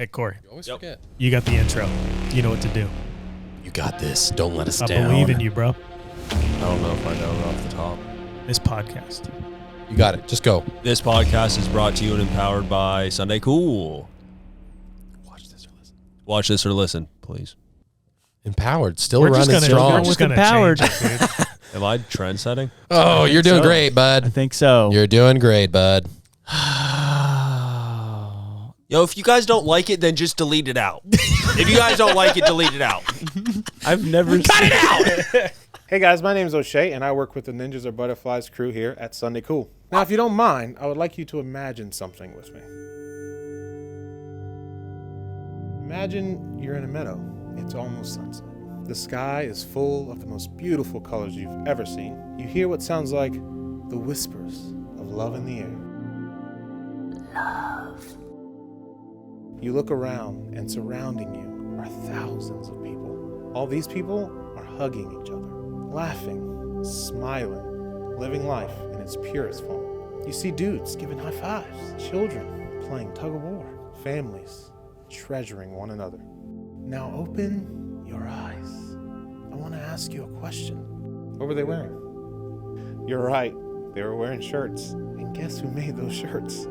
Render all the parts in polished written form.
Hey, Corey. You always forget. You got the intro. You know what to do. You got this. Don't let us I down. believe in you, bro. I don't know if I know it off the top. This podcast. You got it. Just go. This podcast is brought to you and empowered by Sunday Cool. Watch this or listen. Watch this or listen, please. Empowered. Still We're just running gonna, strong. we're just gonna empowered. change it, dude. Am I trend setting? Oh, you're doing so. great, I bud. think so. You're doing great, bud. Yo, if you guys don't like it, then just delete it out. If you guys don't like it, delete it out. I've never Cut it out! Hey guys, my name is O'Shea, and I work with the Ninjas or Butterflies crew here at Sunday Cool. Now, if you don't mind, I would like you to imagine something with me. Imagine you're in a meadow. It's almost sunset. The sky is full of the most beautiful colors you've ever seen. You hear what sounds like the whispers of love in the air. You look around, and surrounding you are thousands of people. All these people are hugging each other, laughing, smiling, living life in its purest form. You see dudes giving high fives, children playing tug of war, families treasuring one another. Now open your eyes. I want to ask you a question. What were they wearing? You're right, they were wearing shirts. And guess who made those shirts?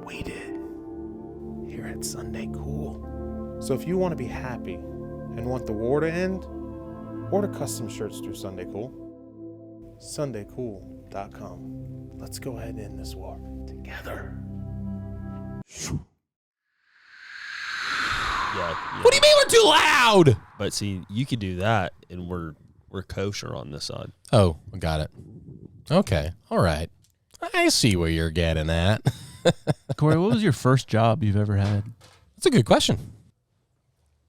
We did. Here at Sunday Cool. So if you want to be happy and want the war to end, order custom shirts through Sunday Cool. SundayCool.com. Let's go ahead and end this war together. Yeah. What do you mean we're too loud? But see, you could do that, and we're kosher on this side. Oh, got it. Okay. All right. I see where you're getting at. Corey, what was your first job you've ever had? That's a good question.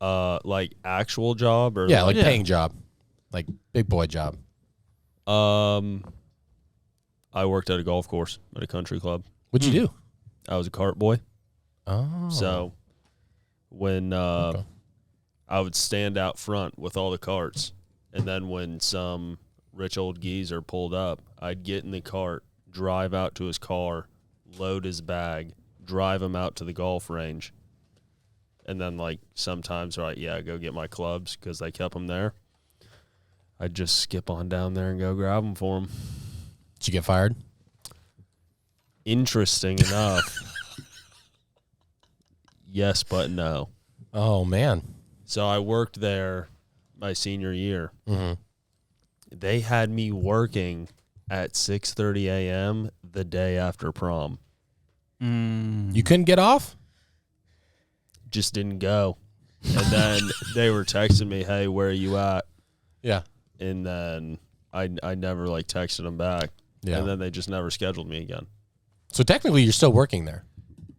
Like actual job or Yeah, like paying job. Like big boy job. I worked at a golf course at a country club. What'd you do? I was a cart boy. Oh. So when Okay. I would stand out front with all the carts, and then when some rich old geezer pulled up, I'd get in the cart, drive out to his car, load his bag, drive him out to the golf range, and then like sometimes go get my clubs because they kept them there. I'd just skip on down there and go grab them for him. Did you get fired? Interesting enough. Yes, but no. Oh, man. So I worked there my senior year. Mm-hmm. They had me working at 6:30 a.m. the day after prom. You couldn't get off? Just didn't go. And then they were texting me, hey, where are you at? Yeah. And then I never like texted them back. Yeah. And then they just never scheduled me again. So technically you're still working there.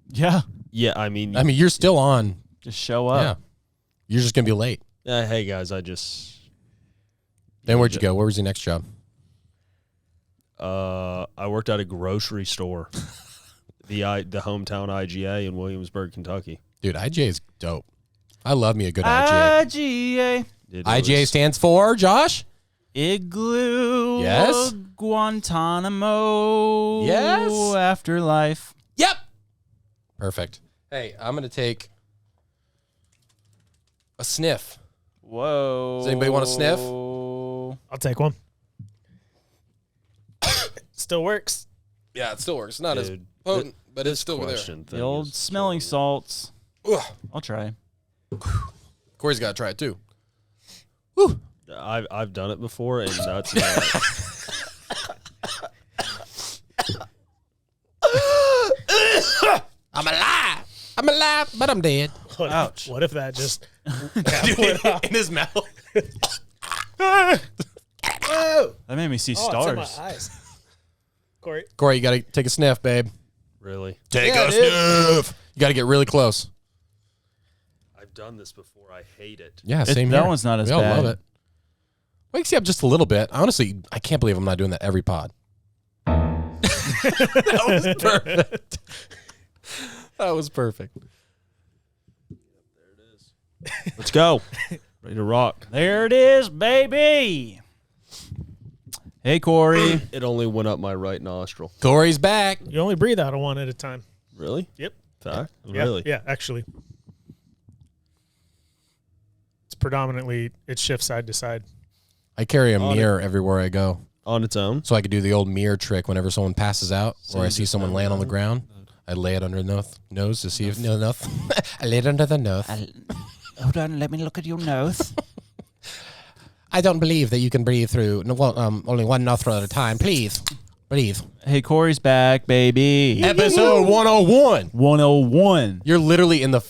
Yeah. Yeah, I mean, You're still on. Just show up. Yeah. You're just going to be late. hey guys, Then where'd you go? Where was your next job? I worked at a grocery store. the hometown IGA in Williamsburg, Kentucky. Dude, IGA is dope. I love me a good IGA. IGA. IGA stands for, Josh? Igloo. Yes. Guantanamo. Yes. Afterlife. Yep. Perfect. Hey, I'm going to take a sniff. Whoa. Does anybody want a sniff? I'll take one. Still works. Yeah, it still works. Not Dude, as potent, but it's still there. Question The thing old is smelling so salts. Ugh. I'll try. Corey's got to try it too. weird. I've done it before, and that's not. I'm alive, but I'm dead. Ouch. What if that just In his mouth. Whoa. That made me see Oh, it's in stars. my eyes. Corey. Corey, you got to take a sniff, babe. Really? Take a sniff. You got to get really close. I've done this before. I hate it. Yeah, same that here. one's not as we all bad. love it. Wakes you up just a little bit. Honestly, I can't believe I'm not doing that every pod. That was perfect. That was perfect. Let's go. Ready to rock. There it is, baby. Hey, Corey. It only went up my right nostril. Corey's back. You only breathe out of one at a time. Really? Yep. Fact? Yeah, Really? Yeah, actually. predominantly it shifts side to side. I carry a On mirror everywhere I go, On its own. so I could do the old mirror trick whenever someone passes out So or I you see just someone have laying on the that? ground. I lay it under the nose to see if I lay it under the nose. Hold on, let me look at your nose. I don't believe that you can breathe through only one nostril at a time. Please breathe. Hey, Corey's back, baby. Episode 101. 101. You're literally in the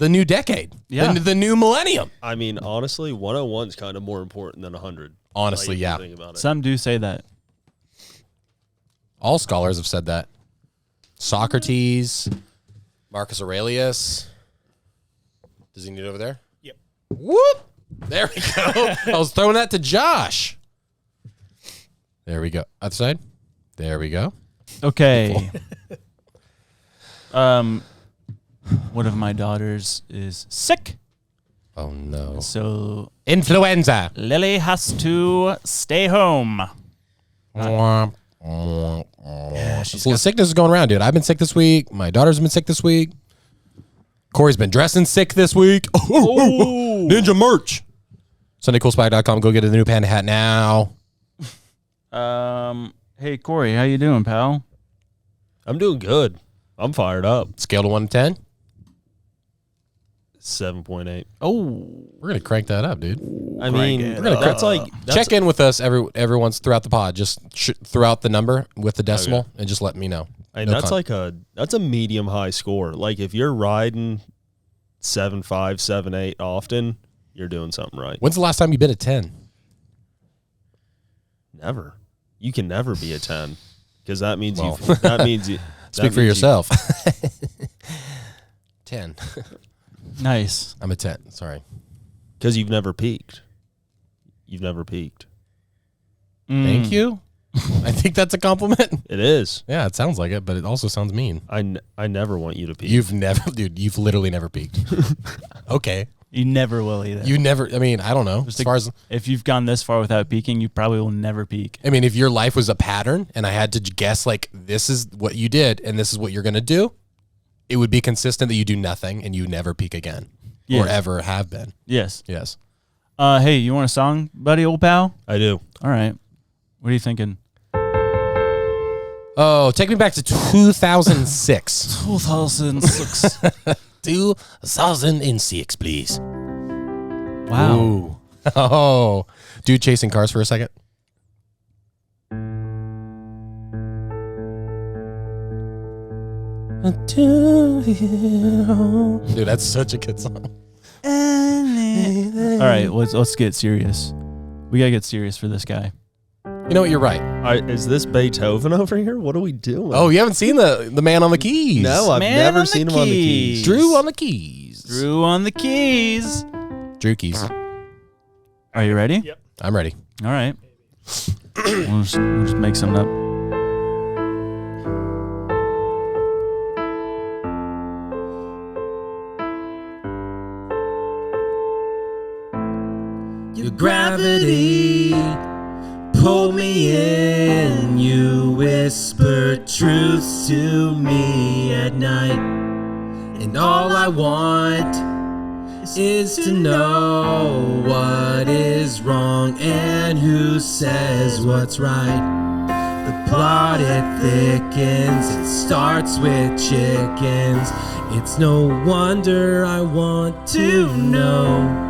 new decade. Yeah. The new millennium. I mean, honestly, 101 is kind of more important than 100. Honestly, Like, if you yeah. think about it. Some do say that. All scholars have said that. Socrates, Marcus Aurelius. Does he need it over there? Yep. Whoop. There we go. I was throwing that to Josh. There we go. Other side. There we go. Okay. One of my daughters is sick, Oh, no. so Influenza. Lily has to stay home. Yeah, the sickness is going around, dude. I've been sick this week. My daughter's been sick this week. Corey's been dressing sick this week. Ninja merch. SundayCoolSpy.com. Go get a new panda hat now. Hey, Corey, how you doing, pal? I'm doing good. I'm fired up. Scale to 1 to 10. 7.8. Oh, We're gonna crank that up, dude. I mean, it that's like Check in with us every once throughout the pod. Just throughout the number with the decimal, and just let me know. And No that's a medium high score. Like if you're riding 7.5, 7.8 often, you're doing something right. When's the last time you've been at 10? Never. You can never be a 10 because that means Well. you. Speak for yourself. 10. nice. I'm a 10. Sorry. Because you've never peaked. You've never peaked. Thank you. I think that's a compliment. It is. Yeah, it sounds like it, but it also sounds mean. I never want you to peak. You've literally never peaked. Okay. You never will either. You never, I mean, I don't know. As far as, If you've gone this far without peaking, you probably will never peak. I mean, if your life was a pattern and I had to guess, like, this is what you did and this is what you're going to do, it would be consistent that you do nothing and you never peak again or Yes. ever have been. Yes. Yes. Hey, you want a song, buddy, old pal? I do. All right. What are you thinking? Oh, take me back to 2006. 2006. 2006, please. Wow. Ooh. Oh, dude chasing cars for a second. Dude, that's such a good song. All right, let's get serious. We gotta get serious for this guy. You know what? You're right. Is this Beethoven over here? What are we doing? Oh, you haven't seen the man on the keys? no, I've Man never on the seen him on the keys. keys. Drew on the keys. Drew on the keys. Drew keys. Are you ready? Yep. I'm ready. All right. we'll just make something up. Your gravity pulled me in. You whispered truths to me at night. And all I want is to know what is wrong and who says what's right. The plot, it thickens, it starts with chickens. It's no wonder I want to know.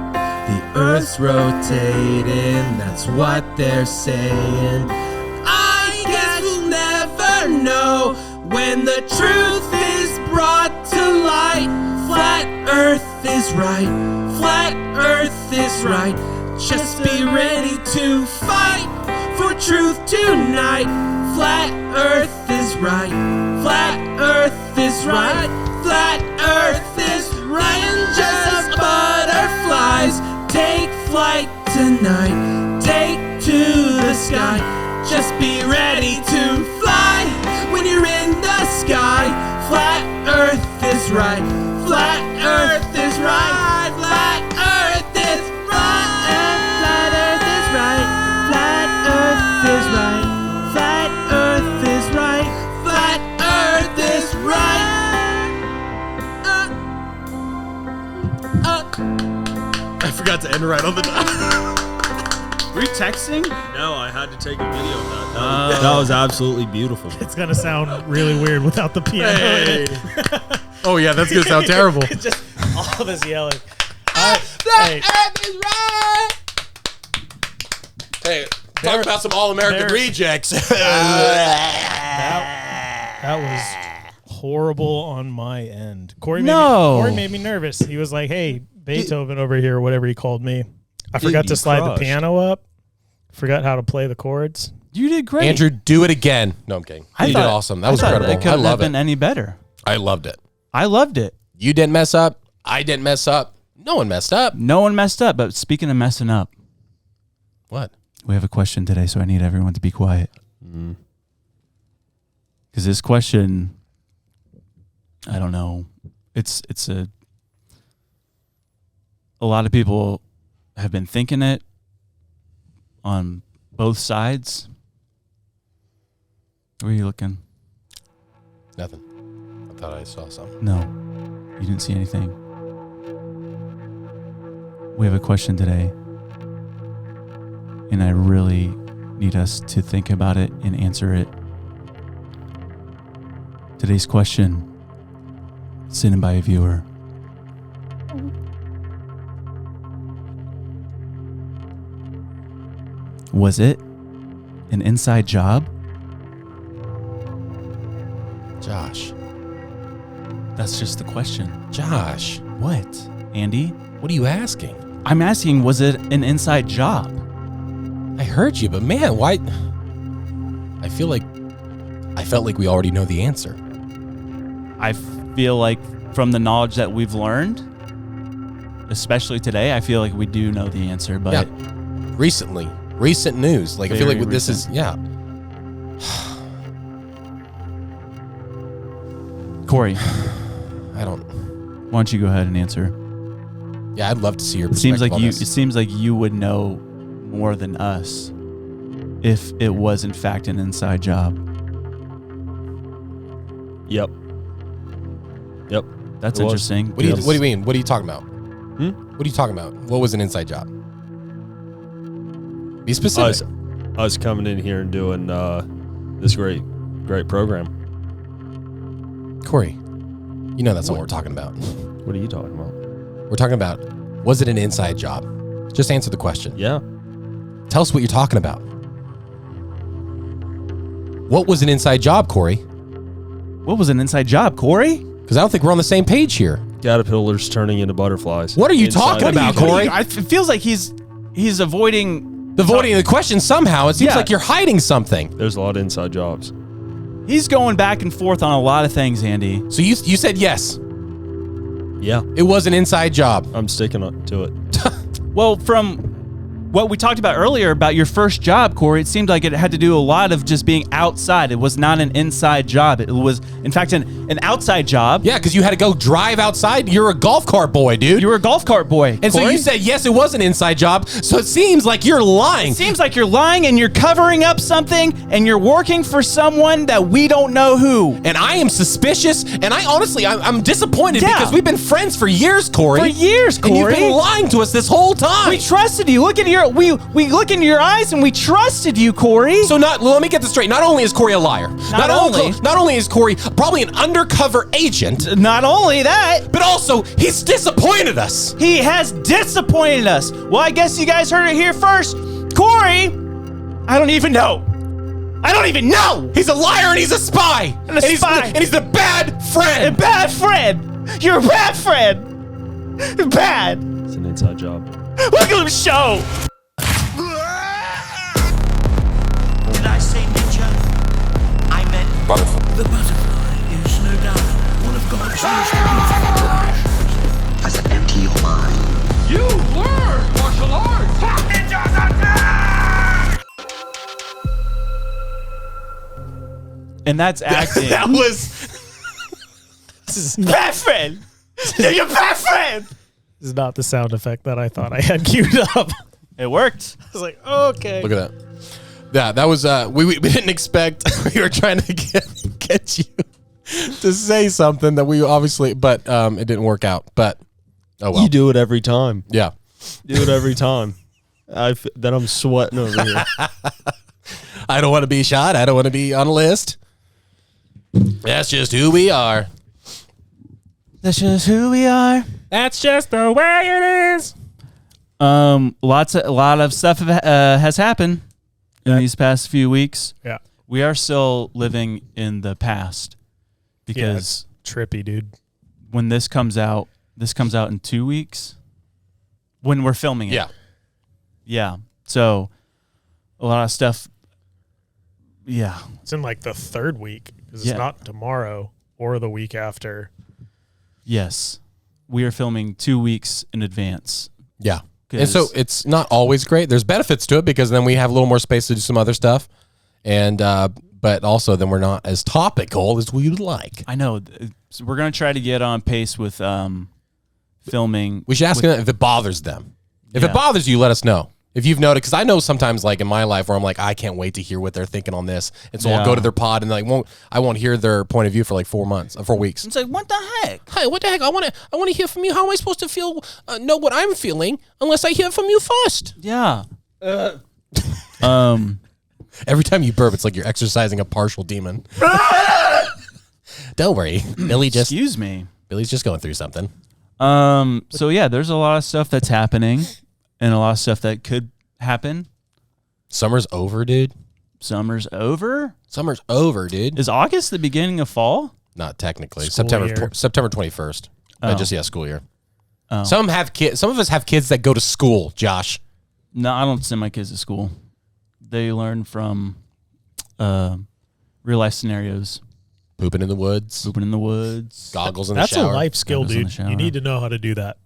The earth's rotating, that's what they're saying. I guess we'll never know when the truth is brought to light. Flat earth is right, flat earth is right. Just be ready to fight for truth tonight. Flat earth is right, flat earth is right, flat earth is right. And just butterflies take flight tonight, take to the sky. Just be ready to fly when you're in the sky. Flat earth is right, flat earth is right, flat earth is right, and flat earth is right, flat earth is right, flat earth is right, flat earth is right. I forgot to end right on the dot. Were you texting? No, I had to take a video of that. That was absolutely beautiful. It's gonna sound really weird without the piano. Hey. Oh yeah, that's gonna sound terrible. Just all of us yelling. That is right. Hey, talk about some All-American rejects. That was horrible on my end. Corey made me nervous. He was like, "Hey, Beethoven over here," or whatever he called me. I forgot to slide the piano up. Forgot how to play the chords. You did great. Andrew, do it again. No, I'm kidding. You did awesome. That was incredible. It couldn't have been any better. I loved it. I loved it. You didn't mess up. I didn't mess up. No one messed up. No one messed up. But speaking of messing up, What? we have a question today, so I need everyone to be quiet. Because this question, I don't know. It's a lot of people have been thinking it on both sides. Where are you looking? Nothing. I thought I saw something. No, you didn't see anything. We have a question today, and I really need us to think about it and answer it. Today's question, sent in by a viewer. Was it an inside job? Josh. That's just the question. Josh. What, Andy? What are you asking? I'm asking, was it an inside job? I heard you, but man, why? I felt like we already know the answer. I feel like from the knowledge that we've learned, especially today, I feel like we do know the answer, but Yeah. Recent news. Like, I feel like Very this is, yeah. Corey, I don't, why don't you go ahead and answer? yeah, I'd love to see your It perspective seems like on you. this. It seems like you would know more than us if it was in fact an inside job. Yep. That's It was. interesting. What do you mean? What are you talking about? Hmm? What are you talking about? What was an inside job? Be specific. I was coming in here and doing this great program. Corey, you know that's not what we're talking about. What are you talking about? We're talking about, was it an inside job? Just answer the question. Yeah. Tell us what you're talking about. What was an inside job, Corey? What was an inside job, Corey? Because I don't think we're on the same page here. Caterpillars turning into butterflies. What are you Inside talking of- about, Corey? It feels like he's avoiding. Avoiding the question somehow. It seems Yeah. like you're hiding something. There's a lot of inside jobs. He's going back and forth on a lot of things, Andy. So you said yes. Yeah. It was an inside job. I'm sticking to it. Well, from what we talked about earlier about your first job, Corey, it seemed like it had to do a lot of just being outside. It was not an inside job. It was, in fact, an outside job. Yeah, because you had to go drive outside. You're a golf cart boy, dude. You were a golf cart boy. And so Corey. you said, yes, it was an inside job. So it seems like you're lying. It seems like you're lying and you're covering up something and you're working for someone that we don't know who. And I am suspicious. And I honestly, I'm disappointed Yeah. because we've been friends for years, Corey. For years, And you've Corey. been lying to us this whole time. We trusted you. Look at your we look into your eyes and we trusted you, Corey. So let me get this straight. Not only is Corey a liar, not only is Corey probably an undercover agent, not only that, but also he's disappointed us. he has disappointed us. Well, I guess you guys heard it here first. Corey, I don't even know. He's a liar and he's a spy. And a spy. And he's the bad friend. A bad friend. You're a bad friend. Bad. It's an inside job. Look at him show. Did I say ninja? I meant Butterfly. the butterfly is no doubt one of God's most beautiful creations. Does it empty your mind? You learn martial arts! Ninjas attack! And that's acting. That was. This is bad friend. You're your bad friend. This is not the sound effect that I thought I had queued up. It worked. I was like, okay. Look at that. Yeah, that was. We didn't expect. We were trying to get you to say something that we obviously, but it didn't work out. But Oh, well. You do it every time. Yeah. Do it every time. Then I'm sweating over here. I don't want to be shot. I don't want to be on a list. That's just who we are. That's just who we are. That's just the way it is. A lot of stuff has happened in these past few weeks. Yeah. We are still living in the past because trippy, dude. when this comes out in 2 weeks when we're filming it. Yeah. Yeah. So a lot of stuff. Yeah. It's in like the third week because it's not tomorrow or the week after. Yes. We are filming 2 weeks in advance. Yeah. And so it's not always great. There's benefits to it because then we have a little more space to do some other stuff. And, but also then we're not as topical as we would like. I know. So we're going to try to get on pace with filming. We should ask them if it bothers them. If it bothers you, let us know. If you've noticed, because I know sometimes, like in my life, where I'm like, I can't wait to hear what they're thinking on this, and so I'll go to their pod and I won't hear their point of view for like 4 months, 4 weeks. It's like, what the heck? Hey, what the heck? I want to hear from you. How am I supposed to feel? Know what I'm feeling unless I hear from you first. Yeah. Every time you burp, it's like you're exercising a partial demon. Don't worry, Excuse me. Billy's just going through something. So yeah, there's a lot of stuff that's happening, and a lot of stuff that could happen. Summer's over, dude. Summer's over. Summer's over, dude. Is August the beginning of fall? Not technically. School year. September 21st. School year. Oh. Some have kids. Some of us have kids that go to school. Josh. No, I don't send my kids to school. They learn from real life scenarios. Pooping in the woods. Pooping in the woods. Goggles in the That's shower. a life skill, Goggles in the dude. shower. You need to know how to do that.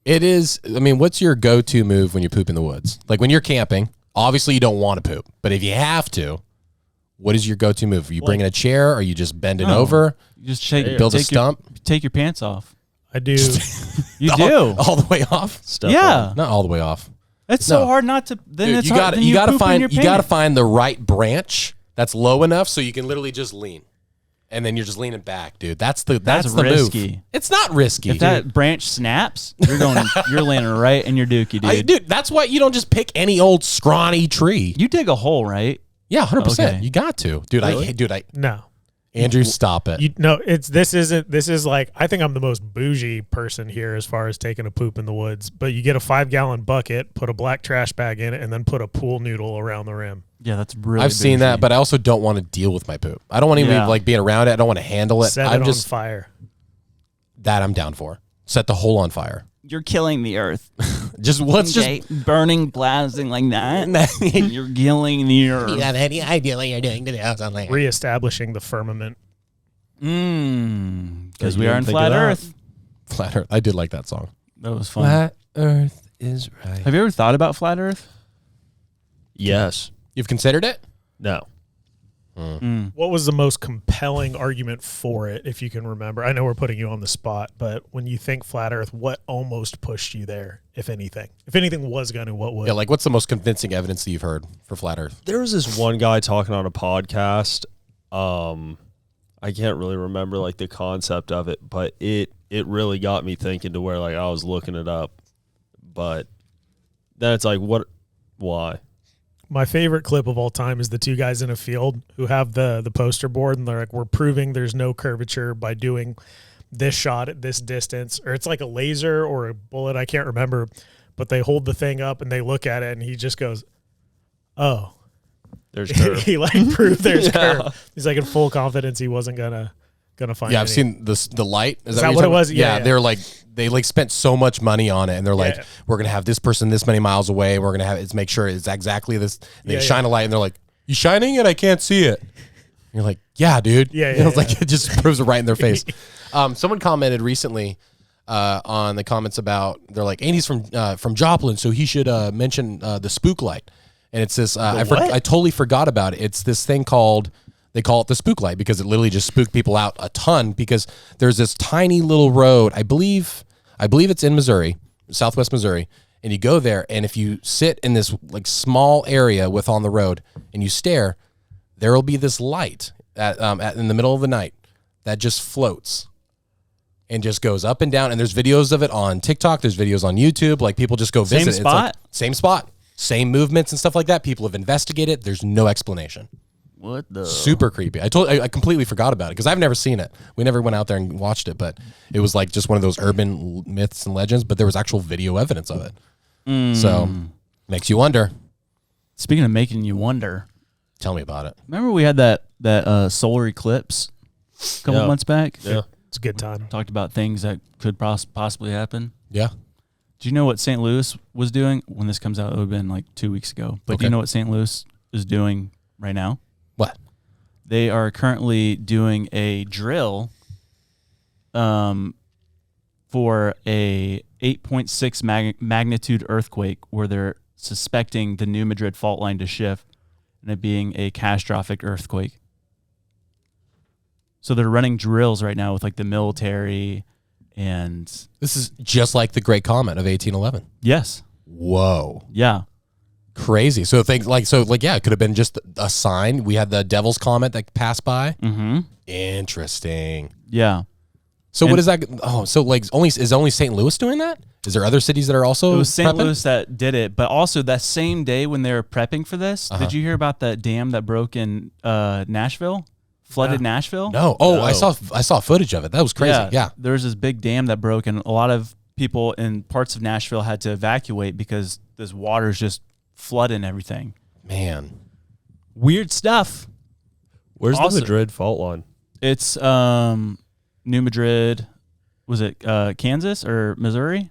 It is. I mean, what's your go-to move when you poop in the woods? Like when you're camping, obviously you don't want to poop, but if you have to, what is your go-to move? Are you bringing a chair? Or are you just bending over? You just Build a stump? Take your pants off. I do. You do. All the way off? Yeah. Not all the way off. It's so hard not to. Then Dude, it's you hard. got then you got to poop in find your you got to pants. find the right branch that's low enough so you can literally just lean, and then you're just leaning back, dude. That's the risky. move. It's not risky. If that branch snaps, you're landing right in your dookie, dude. Dude, that's why you don't just pick any old scrawny tree. You dig a hole, right? Yeah, 100%. Okay. You got to, dude. No. Andrew, stop it. This is like, I think I'm the most bougie person here as far as taking a poop in the woods, but you get a 5-gallon bucket, put a black trash bag in it, and then put a pool noodle around the rim. Yeah, that's really. I've seen that, but I also don't want to deal with my poop. I don't want to even like being around it. I don't want to handle it. Set I'm it just on fire. That I'm down for. Set the hole on fire. You're killing the earth. Let's just burning, blasting like that. You're killing the earth. You have any idea what you're doing to the house on there? Reestablishing the firmament. Because we are in flat Earth. Flat Earth. I did like that song. That was fun. Flat Earth is right. Have you ever thought about flat Earth? Yes. You've considered it? No. What was the most compelling argument for it, if you can remember? I know we're putting you on the spot, but when you think flat Earth, what almost pushed you there, if anything? If anything was going to, what would? Yeah, like what's the most convincing evidence that you've heard for flat Earth? There was this one guy talking on a podcast. I can't really remember like the concept of it, but it really got me thinking to where like I was looking it up. But then it's like, why? My favorite clip of all time is the two guys in a field who have the poster board, and they're like, we're proving there's no curvature by doing this shot at this distance, or it's like a laser or a bullet, I can't remember, but they hold the thing up and they look at it and he just goes, oh. There's curve. He like proved there's curve. He's like in full confidence he wasn't gonna find Yeah, any. I've seen the light. Is that you're what it talking was? about? Yeah, They're like they spent so much money on it, and they're like, Yeah. we're gonna have this person this many miles away. We're gonna have it make sure it's exactly this. And they shine a light, and they're like, "You shining it? I can't see it." And you're like, "Yeah, dude." Yeah, And it's yeah. like it just proves it right in their face. Someone commented recently on the comments about they're like, Andy's from Joplin, so he should mention the Spook light. And it's this. I totally forgot about it. It's this thing called. They call it the Spook light because it literally just spooked people out a ton. Because there's this tiny little road. I believe it's in Missouri, Southwest Missouri, and you go there, and if you sit in this like small area on the road and you stare, there will be this light in the middle of the night that just floats and just goes up and down. And there's videos of it on TikTok. There's videos on YouTube. Like people just go visit. Same spot? It's like, same spot, same movements and stuff like that. People have investigated. There's no explanation. What the? Super creepy. I completely forgot about it because I've never seen it. We never went out there and watched it, but it was like just one of those urban myths and legends. But there was actual video evidence of it. So makes you wonder. Speaking of making you wonder, Tell me about it. remember we had that solar eclipse a couple months back? Yeah. It's a good time. Talked about things that could possibly happen. Yeah. Do you know what St. Louis was doing? When this comes out, it would have been like 2 weeks ago. But do you know what St. Louis is doing right now? What? They are currently doing a drill for a 8.6 magnitude earthquake where they're suspecting the New Madrid fault line to shift and it being a catastrophic earthquake. So they're running drills right now with like the military and... This is just like the Great Comet of 1811. Yes. Whoa. Yeah. Crazy. So things like, yeah, it could have been just a sign. We had the Devil's Comet that passed by. Mm-hmm. Interesting. Yeah. So what is that? Oh, so like is only St. Louis doing that? Is there other cities that are also? It was St. prepping? Louis that did it, but also that same day when they were prepping for this, did you hear about that dam that broke in Nashville? Flooded Nashville? No. Oh, I saw footage of it. That was crazy. Yeah. There was this big dam that broke, and a lot of people in parts of Nashville had to evacuate because this water's just flooding everything. Man. Weird stuff. Where's Also- the Madrid fault line? It's New Madrid. Was it Kansas or Missouri?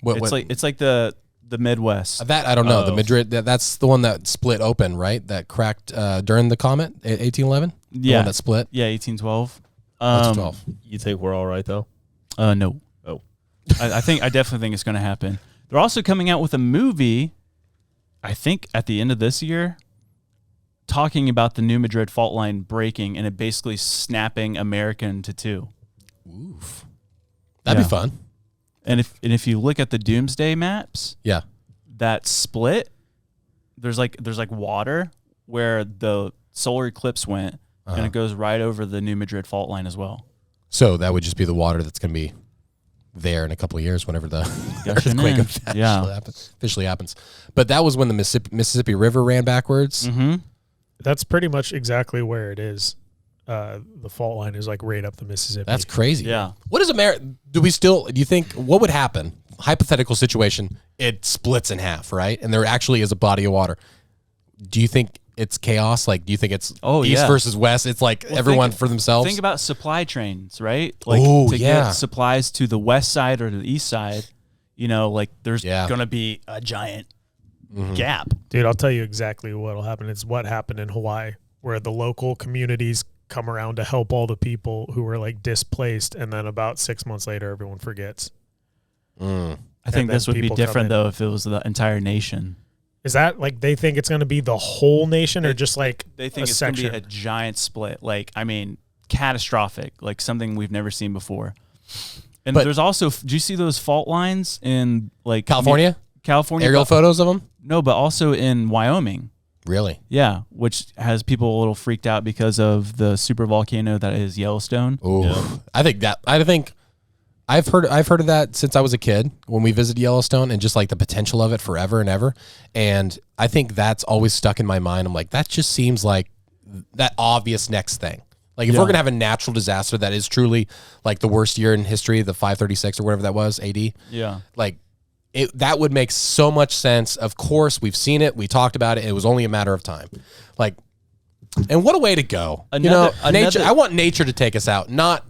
It's like the Midwest. That I don't know. The Oh. Madrid. That's the one that split open, right? That cracked during the comet, 1811. The Yeah. one that split. Yeah, 1812. 12. You think we're all right though? No. Oh. I definitely think it's going to happen. They're also coming out with a movie, I think at the end of this year, talking about the New Madrid fault line breaking and it basically snapping America into two. Oof. That'd be fun. And if you look at the doomsday maps, Yeah. that split, there's like water where the solar eclipse went, and it goes right over the New Madrid fault line as well. So that would just be the water that's going to be there in a couple of years whenever the earthquake officially happens. But that was when the Mississippi River ran backwards. Mm-hmm. That's pretty much exactly where it is. The fault line is like right up the Mississippi. That's crazy. Yeah. What is America? Do you think, what would happen? Hypothetical situation, it splits in half, right? And there actually is a body of water. Do you think it's chaos? Like, do you think it's east versus west? It's like everyone for themselves? Think about supply trains, right? Like get supplies to the west side or to the east side, like there's going to be a giant gap. Dude, I'll tell you exactly what'll happen. It's what happened in Hawaii, where the local communities come around to help all the people who were like displaced, and then about 6 months later, everyone forgets. I think this would be different though if it was the entire nation. Is that like they think it's going to be the whole nation, or just like they think a it's going to section? be a giant split? Like, I mean, catastrophic, like something we've never seen before. And there's also, do you see those fault lines in like California? Aerial photos of them? No, but also in Wyoming. Really? Yeah, which has people a little freaked out because of the super volcano that is Yellowstone. Ooh. Yeah. I think I've heard of that since I was a kid when we visited Yellowstone, and just like the potential of it forever and ever. And I think that's always stuck in my mind. I'm like, that just seems like that obvious next thing. Like if we're going to have a natural disaster that is truly like the worst year in history, the 536 or whatever that was, AD. Yeah. Like that would make so much sense. Of course, we've seen it. We talked about it. It was only a matter of time. Like, and what a way to go. Nature. I want nature to take us out, not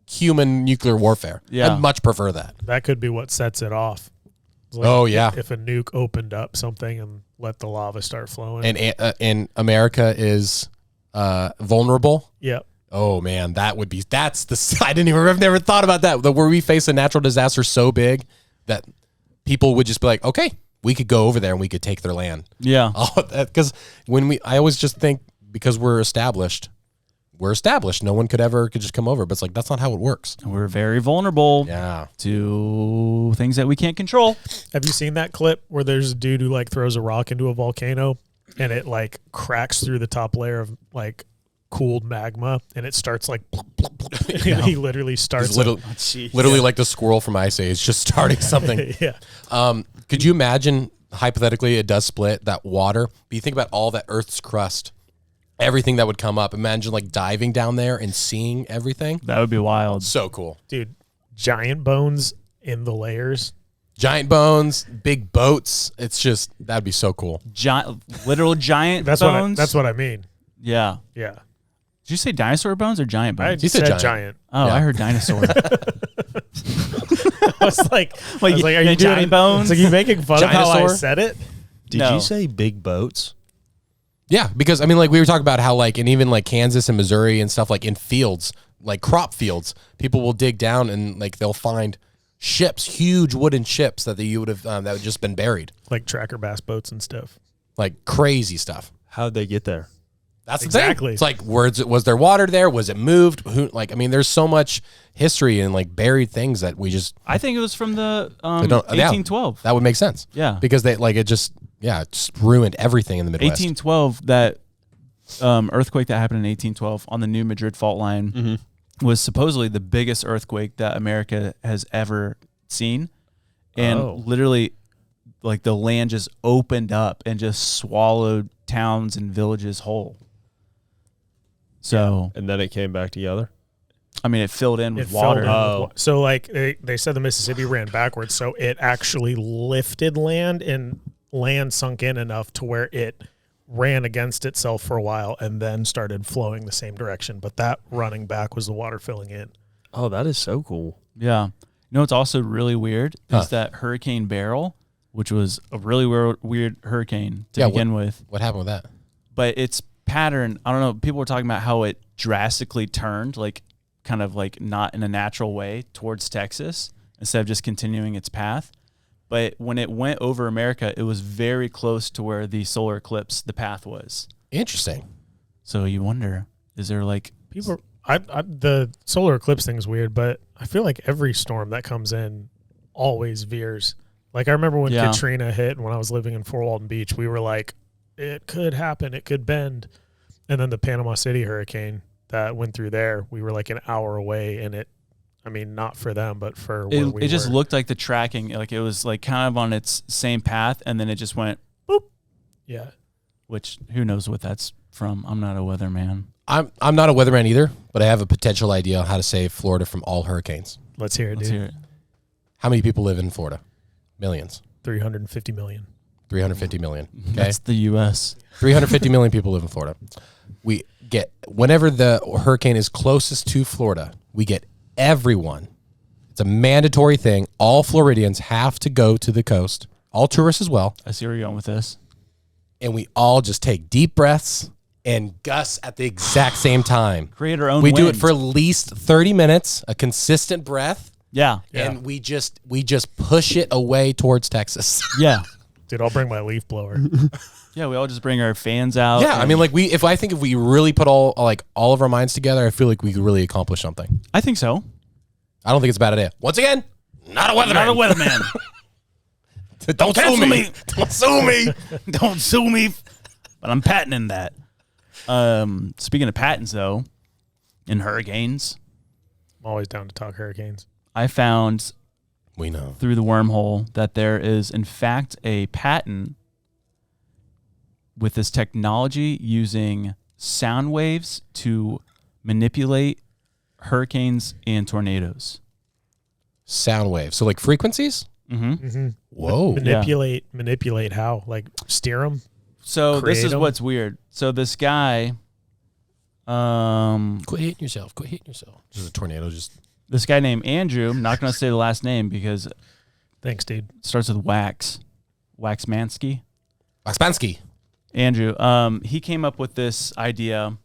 human nuclear warfare. Yeah. I'd much prefer that. That could be what sets it off. Like if a nuke opened up something and let the lava start flowing. And America is vulnerable. Yep. Oh man, I've never thought about that. Where we face a natural disaster so big that people would just be like, okay, we could go over there and we could take their land. Yeah. Because I always just think because we're established. No one could just come over, but it's like, that's not how it works. We're very vulnerable to things that we can't control. Have you seen that clip where there's a dude who like throws a rock into a volcano and it like cracks through the top layer of like cooled magma, and it starts like he literally starts literally like the squirrel from Ice Age, just starting something. Yeah. Could you imagine, hypothetically, it does split that water, but you think about all that Earth's crust, everything that would come up. Imagine like diving down there and seeing everything. That would be wild. So cool. Dude, giant bones in the layers. Giant bones, big boats. It's just, that'd be so cool. Literal giant That's bones? That's what I mean. Yeah. Yeah. Did you say dinosaur bones or giant I bones? You said said giant. Oh, Yeah. I heard dinosaur. I was like, Are you doing giant bones? It's like, you making fun of how I Dinosaur? said it? Did No. you say big boats? Yeah, because I mean, like we were talking about how like, and even like Kansas and Missouri and stuff, like in fields, like crop fields, people will dig down and like they'll find ships, huge wooden ships that you would have that would just been buried, Like tracker bass boats and stuff. like crazy stuff. How'd they get there? That's Exactly. the thing. It's like, was there water there? Was it moved? Who? Like, I mean, there's so much history and like buried things that we just I think it was from the they don't- yeah, 1812. that would make sense. Yeah. because they like it just ruined everything in the Midwest. 1812, that earthquake that happened in 1812 on the New Madrid fault line was supposedly the biggest earthquake that America has ever seen. And literally, like the land just opened up and just swallowed towns and villages whole. So, And then it came back together? I mean, it filled in with It filled water. in with So like they said the Mississippi ran backwards, so it actually lifted land and land sunk in enough to where it ran against itself for a while and then started flowing the same direction. But that running back was the water filling in. Oh, that is so cool. Yeah. You know what's also really weird is that Hurricane Beryl, which was a really weird hurricane to begin with. What happened with that? But its pattern, I don't know, people were talking about how it drastically turned, like kind of like not in a natural way towards Texas instead of just continuing its path. But when it went over America, it was very close to where the solar eclipse, the path was. Interesting. So you wonder, is there like People, the solar eclipse thing's weird, but I feel like every storm that comes in always veers. Like I remember when Katrina hit, and when I was living in Fort Walton Beach, we were like, it could happen, it could bend. And then the Panama City hurricane that went through there, we were like an hour away, and it, I mean, not for them, but for where we it just were. looked like the tracking, like it was like kind of on its same path, and then it just went boop. Yeah. Which who knows what that's from? I'm not a weatherman. I'm not a weatherman either, but I have a potential idea on how to save Florida from all hurricanes. Let's hear it, Let's dude. hear it. How many people live in Florida? Millions. 350 million. 350 million. Okay. That's the U.S. 350 million people live in Florida. We get, whenever the hurricane is closest to Florida, we get everyone. It's a mandatory thing. All Floridians have to go to the coast, all tourists as well. I see where you're going with this. And we all just take deep breaths and gust at the exact same time. Create our own We do it wind. for at least 30 minutes, a consistent breath, Yeah. and we just push it away towards Texas. Yeah. Dude, I'll bring my leaf blower. Yeah, we all just bring our fans out. Yeah, I mean, like if we really put all of our minds together, I feel like we could really accomplish something. I think so. I don't think it's a bad idea. Once again, not a weatherman. Not a weatherman. Don't sue me. Don't sue me. Don't sue me. But I'm patenting that. Speaking of patents, though, in hurricanes, I'm always down to talk hurricanes. I found We know. through the wormhole that there is, in fact, a patent with this technology using sound waves to manipulate hurricanes and tornadoes. Sound waves. So like frequencies? Mm-hmm. Whoa. Manipulate how? Like steer them? So this Create is 'em? what's weird. So this guy, Quit hitting yourself. Quit hitting yourself. Just a tornado. Just this guy named Andrew, I'm not going to say the last name because it Thanks, dude. starts with Waxmansky. Spansky. Andrew, he came up with this idea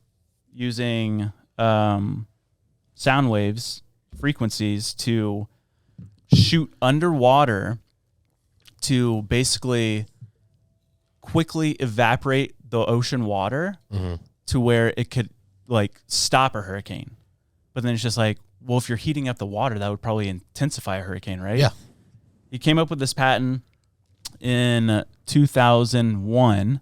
using sound waves, frequencies to shoot underwater to basically quickly evaporate the ocean water to where it could like stop a hurricane. But then it's just like, well, if you're heating up the water, that would probably intensify a hurricane, right? Yeah. He came up with this patent in 2001.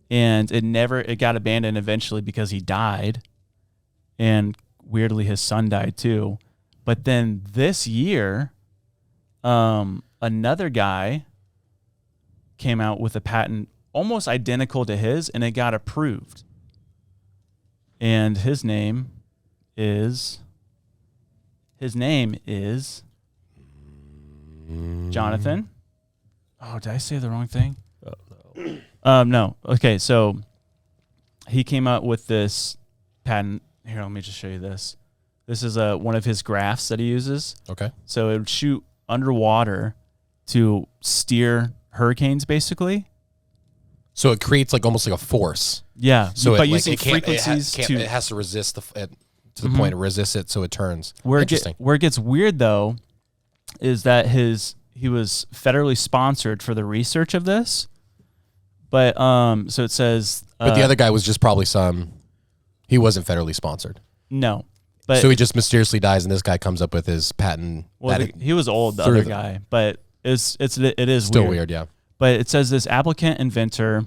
and it got abandoned eventually because he died, and weirdly his son died too. But then this year, another guy came out with a patent almost identical to his, and it got approved. And his name is Jonathan. Oh, did I say the wrong thing? No. Okay, so he came out with this patent. Here, let me just show you this. This is one of his graphs that he uses. Okay. So it would shoot underwater to steer hurricanes, basically. So it creates like almost like a force. Yeah. So by it, using like, it frequencies it has to resist to the point it resists it, so it turns. Where Interesting. where it gets weird though, is that he was federally sponsored for the research of this. But so it says. But the other guy was just probably he wasn't federally sponsored. No. But so he just mysteriously dies, and this guy comes up with his patent. Well, he was old, the other guy, but it is still weird, yeah. But it says this applicant inventor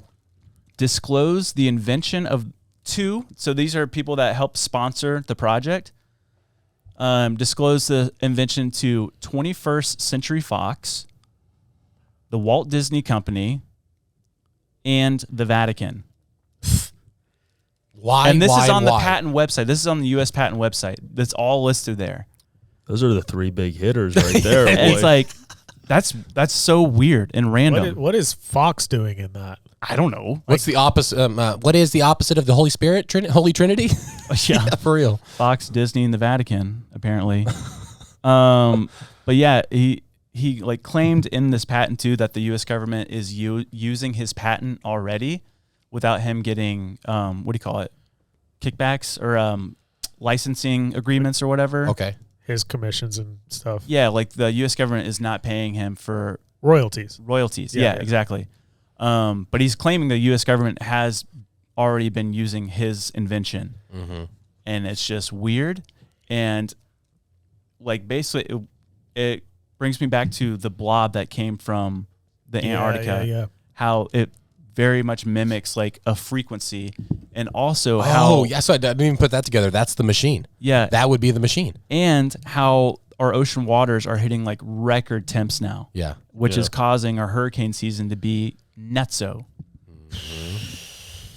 disclosed the invention of two. So these are people that help sponsor the project. Disclosed the invention to 21st Century Fox, the Walt Disney Company, and the Vatican. Why? And this is on the patent website. This is on the U.S. patent website. That's all listed there. Those are the three big hitters right there. And it's like, that's so weird and random. What is Fox doing in that? I don't know. What's the opposite? What is the opposite of the Holy Spirit? Holy Trinity? Yeah, for real. Fox, Disney, and the Vatican, apparently. But yeah, he like claimed in this patent too that the U.S. government is using his patent already without him getting what do you call it? Kickbacks or licensing agreements or whatever. Okay. His commissions and stuff. Yeah, like the U.S. government is not paying him for royalties. Yeah, exactly. But he's claiming the U.S. government has already been using his invention, and it's just weird. And like basically, it brings me back to the blob that came from the Antarctica. Yeah. How it very much mimics like a frequency, and also how so I didn't even put that together. That's the machine. Yeah, that would be the machine. And how our ocean waters are hitting like record temps now. Yeah, which is causing our hurricane season to be nutso.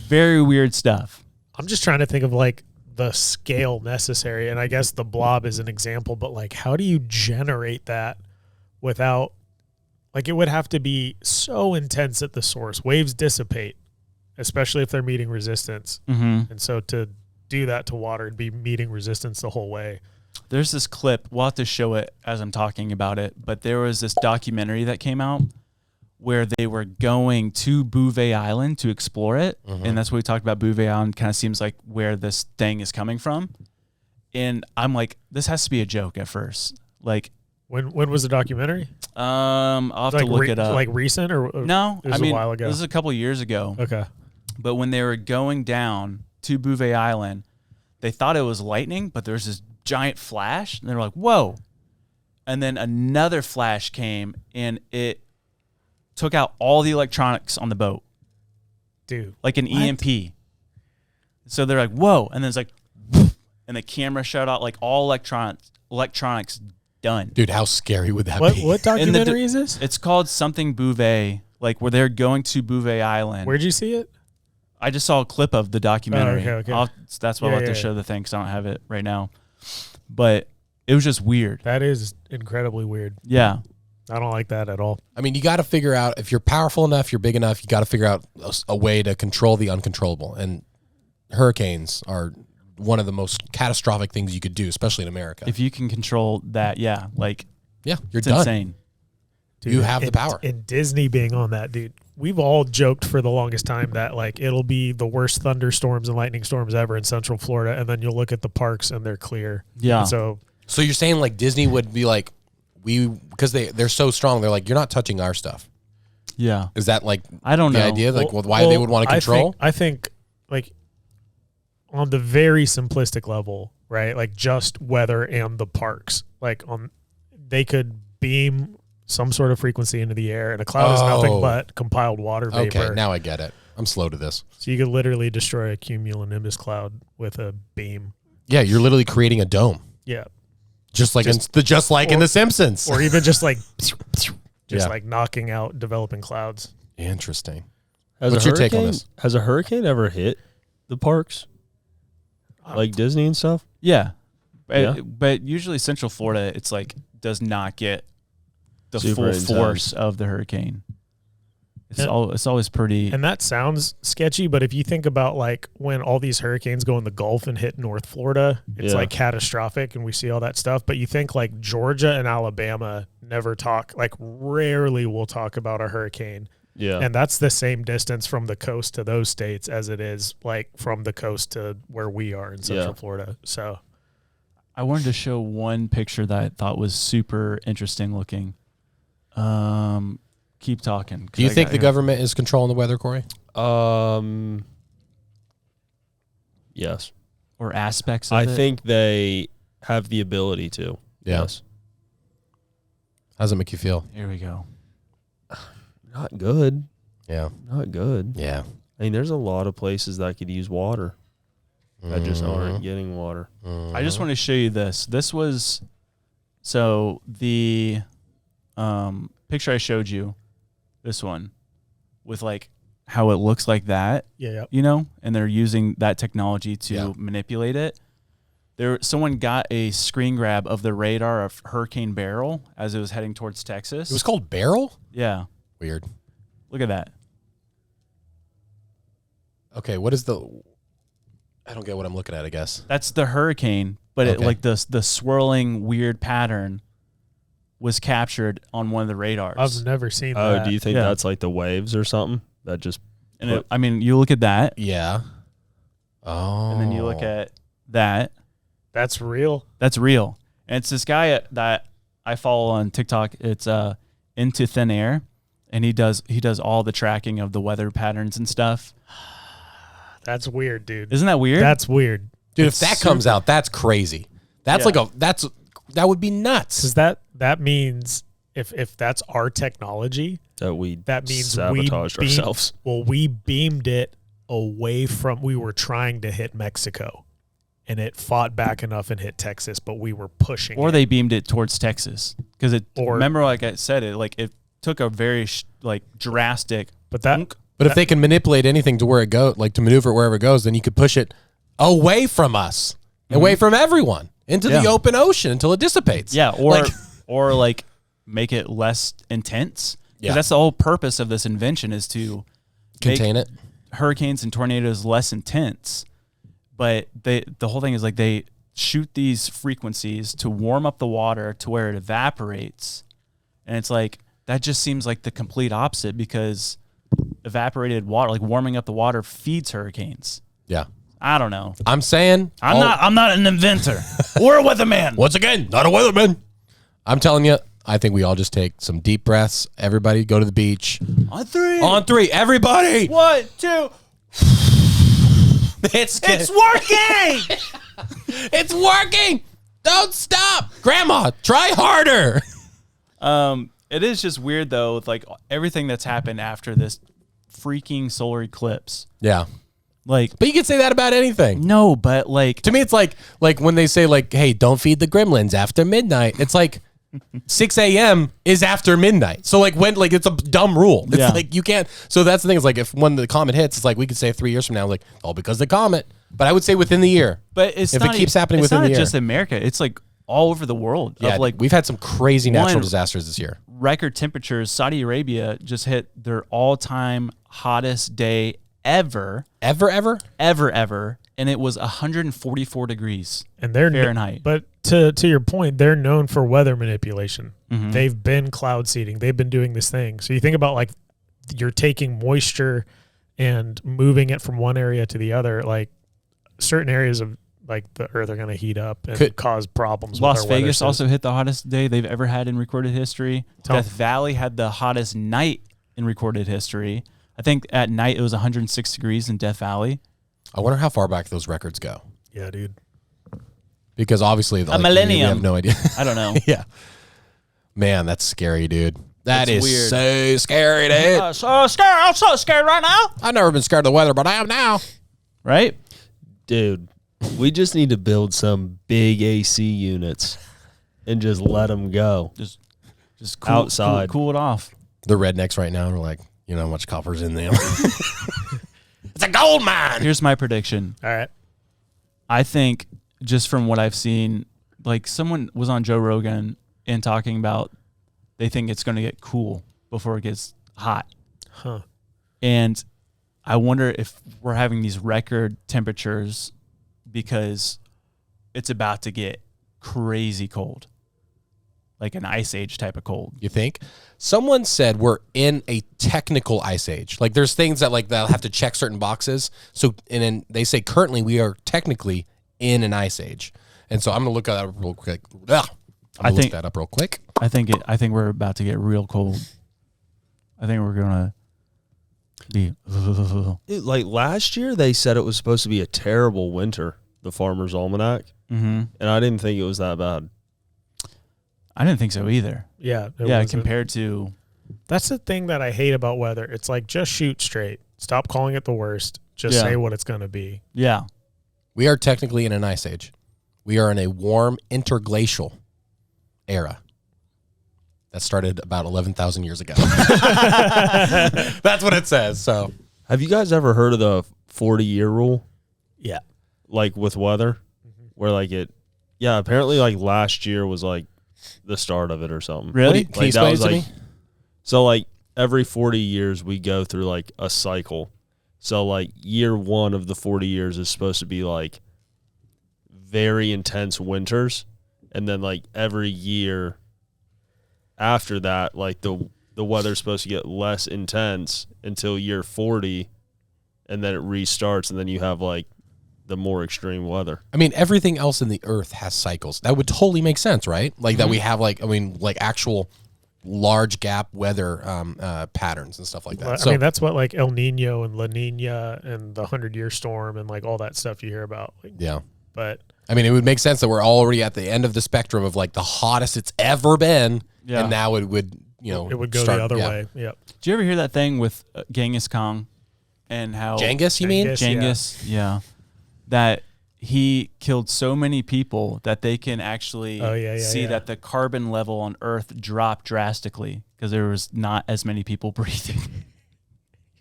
Very weird stuff. I'm just trying to think of like the scale necessary, and I guess the blob is an example, but like how do you generate that without, like, it would have to be so intense at the source. Waves dissipate, especially if they're meeting resistance. And so to do that to water and be meeting resistance the whole way. There's this clip, we'll have to show it as I'm talking about it, but there was this documentary that came out where they were going to Bouvet Island to explore it. And that's what we talked about. Bouvet Island kind of seems like where this thing is coming from. And I'm like, this has to be a joke at first. Like, when was the documentary? I'll have to look it up. Like recent or no? It was a while ago. This is a couple years ago. Okay. But when they were going down to Bouvet Island, they thought it was lightning, but there was this giant flash, and they were like, "Whoa!" And then another flash came, and it took out all the electronics on the boat, dude, like an EMP. So they're like, "Whoa!" And then it's like, and the camera shut out, like all electronics done. Dude, how scary would that be? What documentary is this? It's called something Bouvet, like where they're going to Bouvet Island. Where'd you see it? I just saw a clip of the documentary. Oh, okay. That's why I'll have to show the thing because I don't have it right now. But it was just weird. That is incredibly weird. Yeah. I don't like that at all. I mean, you got to figure out, if you're powerful enough, you're big enough, you got to figure out a way to control the uncontrollable. And hurricanes are one of the most catastrophic things you could do, especially in America. If you can control that, you're it's done. Insane. Dude, you have the power. And Disney being on that, dude. We've all joked for the longest time that like it'll be the worst thunderstorms and lightning storms ever in Central Florida, and then you'll look at the parks and they're clear. Yeah. And so you're saying like Disney would be like, because they're so strong, they're like, you're not touching our stuff. Yeah. Is that like I don't the know idea? Like why they would want to control? I think like on the very simplistic level, right? Like just weather and the parks. Like they could beam some sort of frequency into the air, and a cloud is nothing but compiled water vapor. Okay, now I get it. I'm slow to this. So you could literally destroy a cumulonimbus cloud with a beam. Yeah, you're literally creating a dome. Yeah. Just like in The Simpsons. Or even just like like knocking out developing clouds. Interesting. What's your take on this? Has a hurricane ever hit the parks? Like Disney and stuff? Yeah. But usually Central Florida, it's like does not get the full force of the hurricane. It's always pretty. And that sounds sketchy, but if you think about like when all these hurricanes go in the Gulf and hit North Florida, it's like catastrophic and we see all that stuff. But you think like Georgia and Alabama never talk, like rarely will talk about a hurricane. Yeah. And that's the same distance from the coast to those states as it is like from the coast to where we are in Central Florida. So I wanted to show one picture that I thought was super interesting looking. Keep talking. Do you think the government is controlling the weather, Corey? Yes. Or aspects of it? I think they have the ability to. Yeah. Yes. How does it make you feel? Here we go. Not good. Yeah. Not good. Yeah. I mean, there's a lot of places that could use water that just aren't getting water. I just want to show you this. This was, so the picture I showed you, this one, with like how it looks like that, you know, and they're using that technology to manipulate it. Someone got a screen grab of the radar of Hurricane Beryl as it was heading towards Texas. It was called Beryl? Yeah. Weird. Look at that. Okay, what is the... I don't get what I'm looking at, I guess. That's the hurricane, but it, like the swirling weird pattern was captured on one of the radars. I've never seen that. Oh, do you think that's like the waves or something? That just... And I mean, you look at that. Yeah. Oh. And then you look at that. That's real? That's real. And it's this guy that I follow on TikTok. It's Into Thin Air. And he does all the tracking of the weather patterns and stuff. That's weird, dude. Isn't that weird? That's weird. Dude, if that comes out, that's crazy. That's that would be nuts. Because that means if that's our technology, that means sabotaged ourselves. Well, we beamed it away from. We were trying to hit Mexico, and it fought back enough and hit Texas, but we were pushing. Or they beamed it towards Texas because remember, like I said, it took a very drastic. But if they can manipulate anything to where it goes, like to maneuver it wherever it goes, then you could push it away from us, away from everyone, into the open ocean until it dissipates. Yeah, or make it less intense. Yeah, that's the whole purpose of this invention is to contain it. Hurricanes and tornadoes less intense, but the whole thing is like they shoot these frequencies to warm up the water to where it evaporates, and it's like that just seems like the complete opposite because evaporated water, like warming up the water, feeds hurricanes. Yeah. I don't know. I'm saying I'm not an inventor or a weatherman. Once again, not a weatherman. I'm telling you, I think we all just take some deep breaths. Everybody go to the beach. On three. On three. Everybody. 1, 2. It's working. It's working. Don't stop. Grandma, try harder. It is just weird though, with like everything that's happened after this freaking solar eclipse. Yeah. Like, but you could say that about anything. No, but like to me, it's like when they say like, "Hey, don't feed the gremlins after midnight." It's like 6 a.m. is after midnight. So like when it's a dumb rule. It's like you can't. So that's the thing. Is like if when the comet hits, it's like we could say 3 years from now, like all because of the comet. But I would say within the year. But if it keeps happening within the year, it's not just America. It's like all over the world. Yeah, like we've had some crazy natural disasters this year. Record temperatures. Saudi Arabia just hit their all-time hottest day ever. Ever? And it was 144 degrees and they're Fahrenheit. But to your point, they're known for weather manipulation. Mm-hmm. They've been cloud seeding. They've been doing this thing. So you think about like you're taking moisture and moving it from one area to the other. Like certain areas of like the earth are going to heat up and could cause problems. Las Vegas also hit the hottest day they've ever had in recorded history. Death Valley had the hottest night in recorded history. I think at night it was 106 degrees in Death Valley. I wonder how far back those records go. Yeah, dude. Because obviously a millennium. We have no idea. I don't know. Yeah. Man, that's scary, dude. That is weird. so scary, dude. So scared. I'm so scared right now. I've never been scared of the weather, but I am now. Right? Dude, we just need to build some big AC units and just let them go. Just cool, Outside. Cool it off. The rednecks right now are like, you know how much copper's in them. It's a gold mine. Here's my prediction. All right. I think just from what I've seen, like someone was on Joe Rogan and talking about they think it's going to get cool before it gets hot. Huh. And I wonder if we're having these record temperatures because it's about to get crazy cold. Like an ice age type of cold. You think? Someone said we're in a technical ice age. Like there's things that like they'll have to check certain boxes. So and then they say currently we are technically in an ice age. And so I'm gonna look that up real quick. Look that up real quick. I think we're about to get real cold. I think we're gonna be Dude, like last year, they said it was supposed to be a terrible winter, the Farmer's Almanac. Mm-hmm. And I didn't think it was that bad. I didn't think so either. Yeah. Yeah, compared to That's the thing that I hate about weather. It's like, just shoot straight. Stop calling it the worst. Just say what it's going to be. yeah. We are technically in an ice age. We are in a warm interglacial era. That started about 11,000 years ago. That's what it says. So, Have you guys ever heard of the 40-year rule? Yeah. Like with weather, where like apparently like last year was like the start of it or something. Really? Can you explain it to me? So like every 40 years we go through like a cycle. So like year 1 of the 40 years is supposed to be like very intense winters, and then like every year after that, like the weather's supposed to get less intense until year 40, and then it restarts, and then you have like the more extreme weather. I mean, everything else in the earth has cycles. That would totally make sense, right? Like that we have like actual large gap weather patterns and stuff like that. Well, So, I mean, that's what like El Nino and La Nina and the 100-year storm and like all that stuff you hear about. Like, yeah. but I mean, it would make sense that we're already at the end of the spectrum of like the hottest it's ever been, and now it would, it would go the other way. Yep. Did you ever hear that thing with Genghis Khan and how Genghis, you mean? Genghis, yeah. That he killed so many people that they can actually see that the carbon level on Earth dropped drastically because there was not as many people breathing.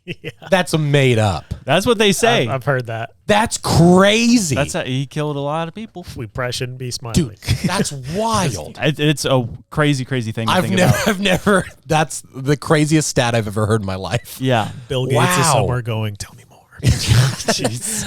Yeah. That's made up. That's what they say. I've heard that. That's crazy. That's how he killed a lot of people. We probably shouldn't be smiling. Dude, that's wild. It's a crazy thing to think about. I've never, that's the craziest stat I've ever heard in my life. Yeah. Bill Gates is somewhere going, tell me more. Jeez.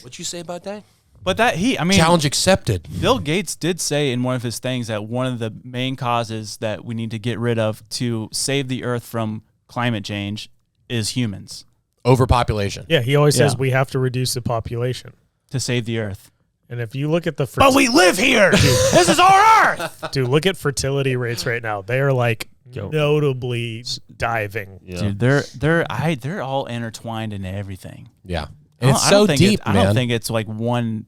What'd you say about that? But challenge accepted. Bill Gates did say in one of his things that one of the main causes that we need to get rid of to save the earth from climate change is humans. Overpopulation. Yeah, he always says we have to reduce the population to save the earth. And if you look at the but we live here. This is our earth. Dude, look at fertility rates right now. They are like notably diving. Yeah. Dude, they're all intertwined in everything. Yeah. And it's so deep, man. I don't think it's like one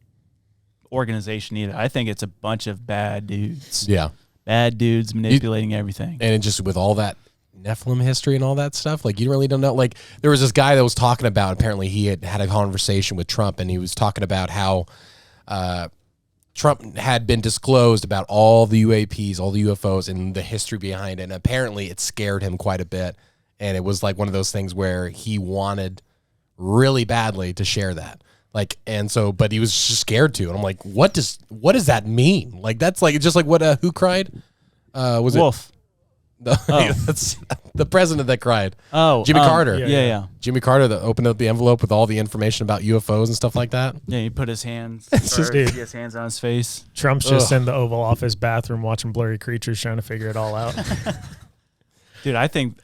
organization either. I think it's a bunch of bad dudes. Yeah. Bad dudes manipulating everything. And it just with all that Nephilim history and all that stuff, like you really don't know. Like there was this guy that was talking about, apparently he had a conversation with Trump, and he was talking about how Trump had been disclosed about all the UAPs, all the UFOs, and the history behind it. And apparently it scared him quite a bit. And it was like one of those things where he wanted really badly to share that. Like, and so, but he was just scared to. And I'm like, what does that mean? Like, that's like, just like what, who cried? Was Wolf. That's the president that cried. Oh, Jimmy Carter. Yeah. Jimmy Carter that opened up the envelope with all the information about UFOs and stuff like that. Yeah, he put his hands, his hands on his face. Trump's just in the Oval Office bathroom watching blurry creatures trying to figure it all out. Dude, I think,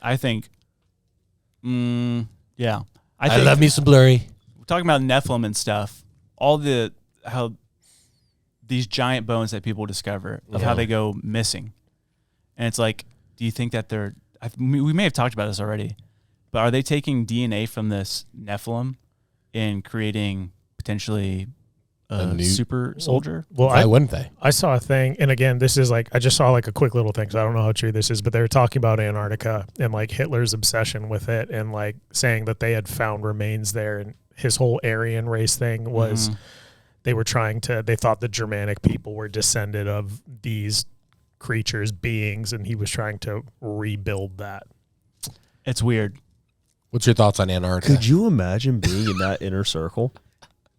yeah. I love me some blurry. Talking about Nephilim and stuff, how these giant bones that people discover of how they go missing. And it's like, do you think that we may have talked about this already, but are they taking DNA from this Nephilim and creating potentially new super soldier. Well, Why wouldn't they? I saw a thing, and again, this is like I just saw like a quick little thing, so I don't know how true this is, but they were talking about Antarctica and like Hitler's obsession with it, and like saying that they had found remains there, and his whole Aryan race thing was they thought the Germanic people were descended of these creatures, beings, and he was trying to rebuild that. It's weird. What's your thoughts on Antarctica? Could you imagine being in that inner circle?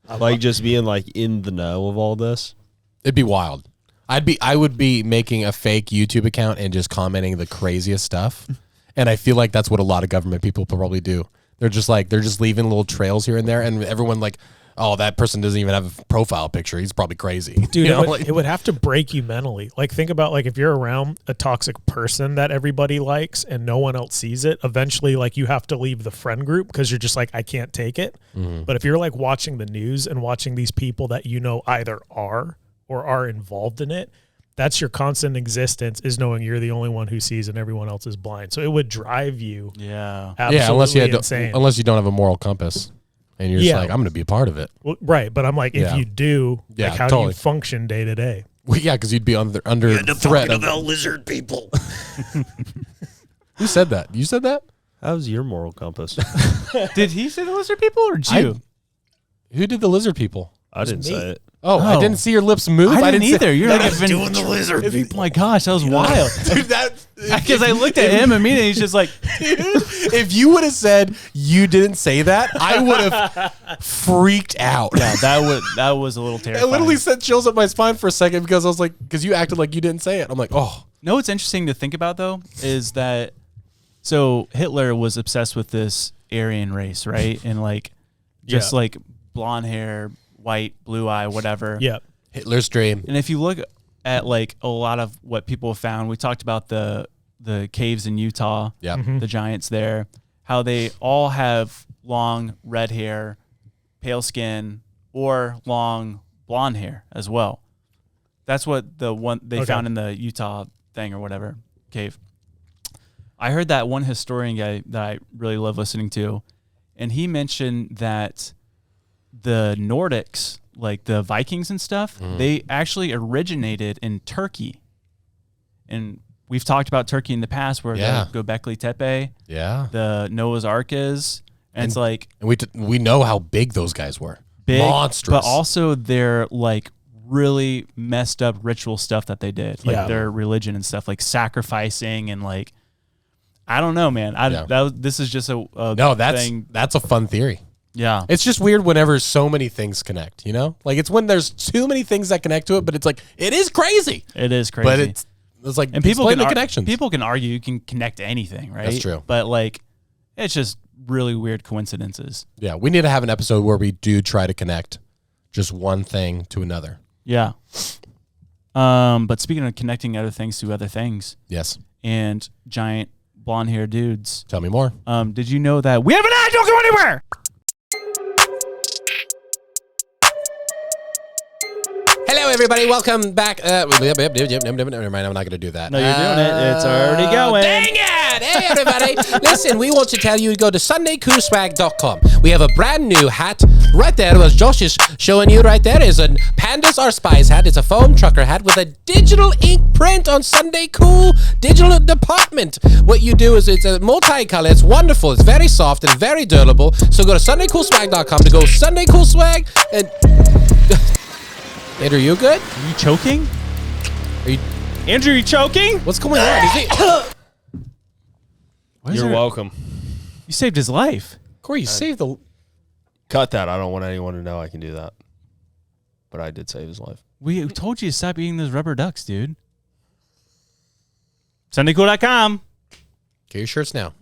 Like just being like in the know of all this? It'd be wild. I would be making a fake YouTube account and just commenting the craziest stuff. And I feel like that's what a lot of government people probably do. They're just leaving little trails here and there, and everyone like, oh, that person doesn't even have a profile picture. He's probably crazy. Dude, it would have to break you mentally. Like, think about, like, if you're around a toxic person that everybody likes and no one else sees it, eventually, like, you have to leave the friend group because you're just like, I can't take it. Mm-hmm. But if you're, like, watching the news and watching these people that you know either are or are involved in it, that's your constant existence, is knowing you're the only one who sees and everyone else is blind. So it would drive you absolutely insane. Unless you don't have a moral compass. And you're just like, I'm going to be a part of it. Well, right. But I'm like, if you do, like, how do you function day to day? Well, yeah, because you'd be under threat of about lizard people. Who said that? You said that? That was your moral compass. Did he say the lizard people or you? Who did the lizard people? I didn't say it. Oh, I didn't see your lips move. I didn't either. You're like doing the lizard people. Oh my gosh, that was wild. Dude, because I looked at him immediately. He's just like, dude, if you would have said you didn't say that, I would have freaked out. Yeah, that was a little terrifying. I literally sent chills up my spine for a second because I was like, because you acted like you didn't say it. I'm like, oh. No, what's interesting to think about though is that so Hitler was obsessed with this Aryan race, right? And like just like blonde hair, white, blue eye, whatever. Yeah. Hitler's dream. And if you look at like a lot of what people have found, we talked about the caves in Utah, the giants there, how they all have long red hair, pale skin, or long blonde hair as well. That's what the one they found in the Utah thing or whatever cave. I heard that one historian guy that I really love listening to, and he mentioned that the Nordics, like the Vikings and stuff, they actually originated in Turkey. And we've talked about Turkey in the past where the Göbekli Tepe, the Noah's Ark is. And it's like... And we know how big those guys were. Big, monstrous. But also they're like really messed up ritual stuff that they did. Like their religion and stuff, like sacrificing and like... I don't know, man. This is just a thing. That's a fun theory. Yeah. It's just weird whenever so many things connect, you know? Like, it's when there's too many things that connect to it, but it's like, it is crazy. It is crazy. But it's like, and people can the connections. People can argue you can connect anything, right? That's true. But, like, it's just really weird coincidences. Yeah, we need to have an episode where we do try to connect just one thing to another. Yeah. But speaking of connecting other things to other things. Yes. And giant blonde hair dudes. Tell me more. Did you know that we have an ad? Don't go anywhere! Hello, everybody. Welcome back. Never mind. I'm not going to do that. No, you're doing it. It's already going. Dang it. Hey, everybody. Listen, we want to tell you to go to SundayCoolSwag.com. We have a brand new hat right there. What Josh is showing you right there is a Pandas Are Spies hat. It's a foam trucker hat with a digital ink print on Sunday Cool digital department. What you do is it's a multicolor. It's wonderful. It's very soft and very durable. So go to SundayCoolSwag.com to go Sunday Cool Swag and... Andrew, are you good? Are you choking? Andrew, are you choking? What's going on? You're welcome. You saved his life. Corey, you saved the... Cut that. I don't want anyone to know I can do that. But I did save his life. We told you to stop eating those rubber ducks, dude. SundayCool.com. Get your shirts now.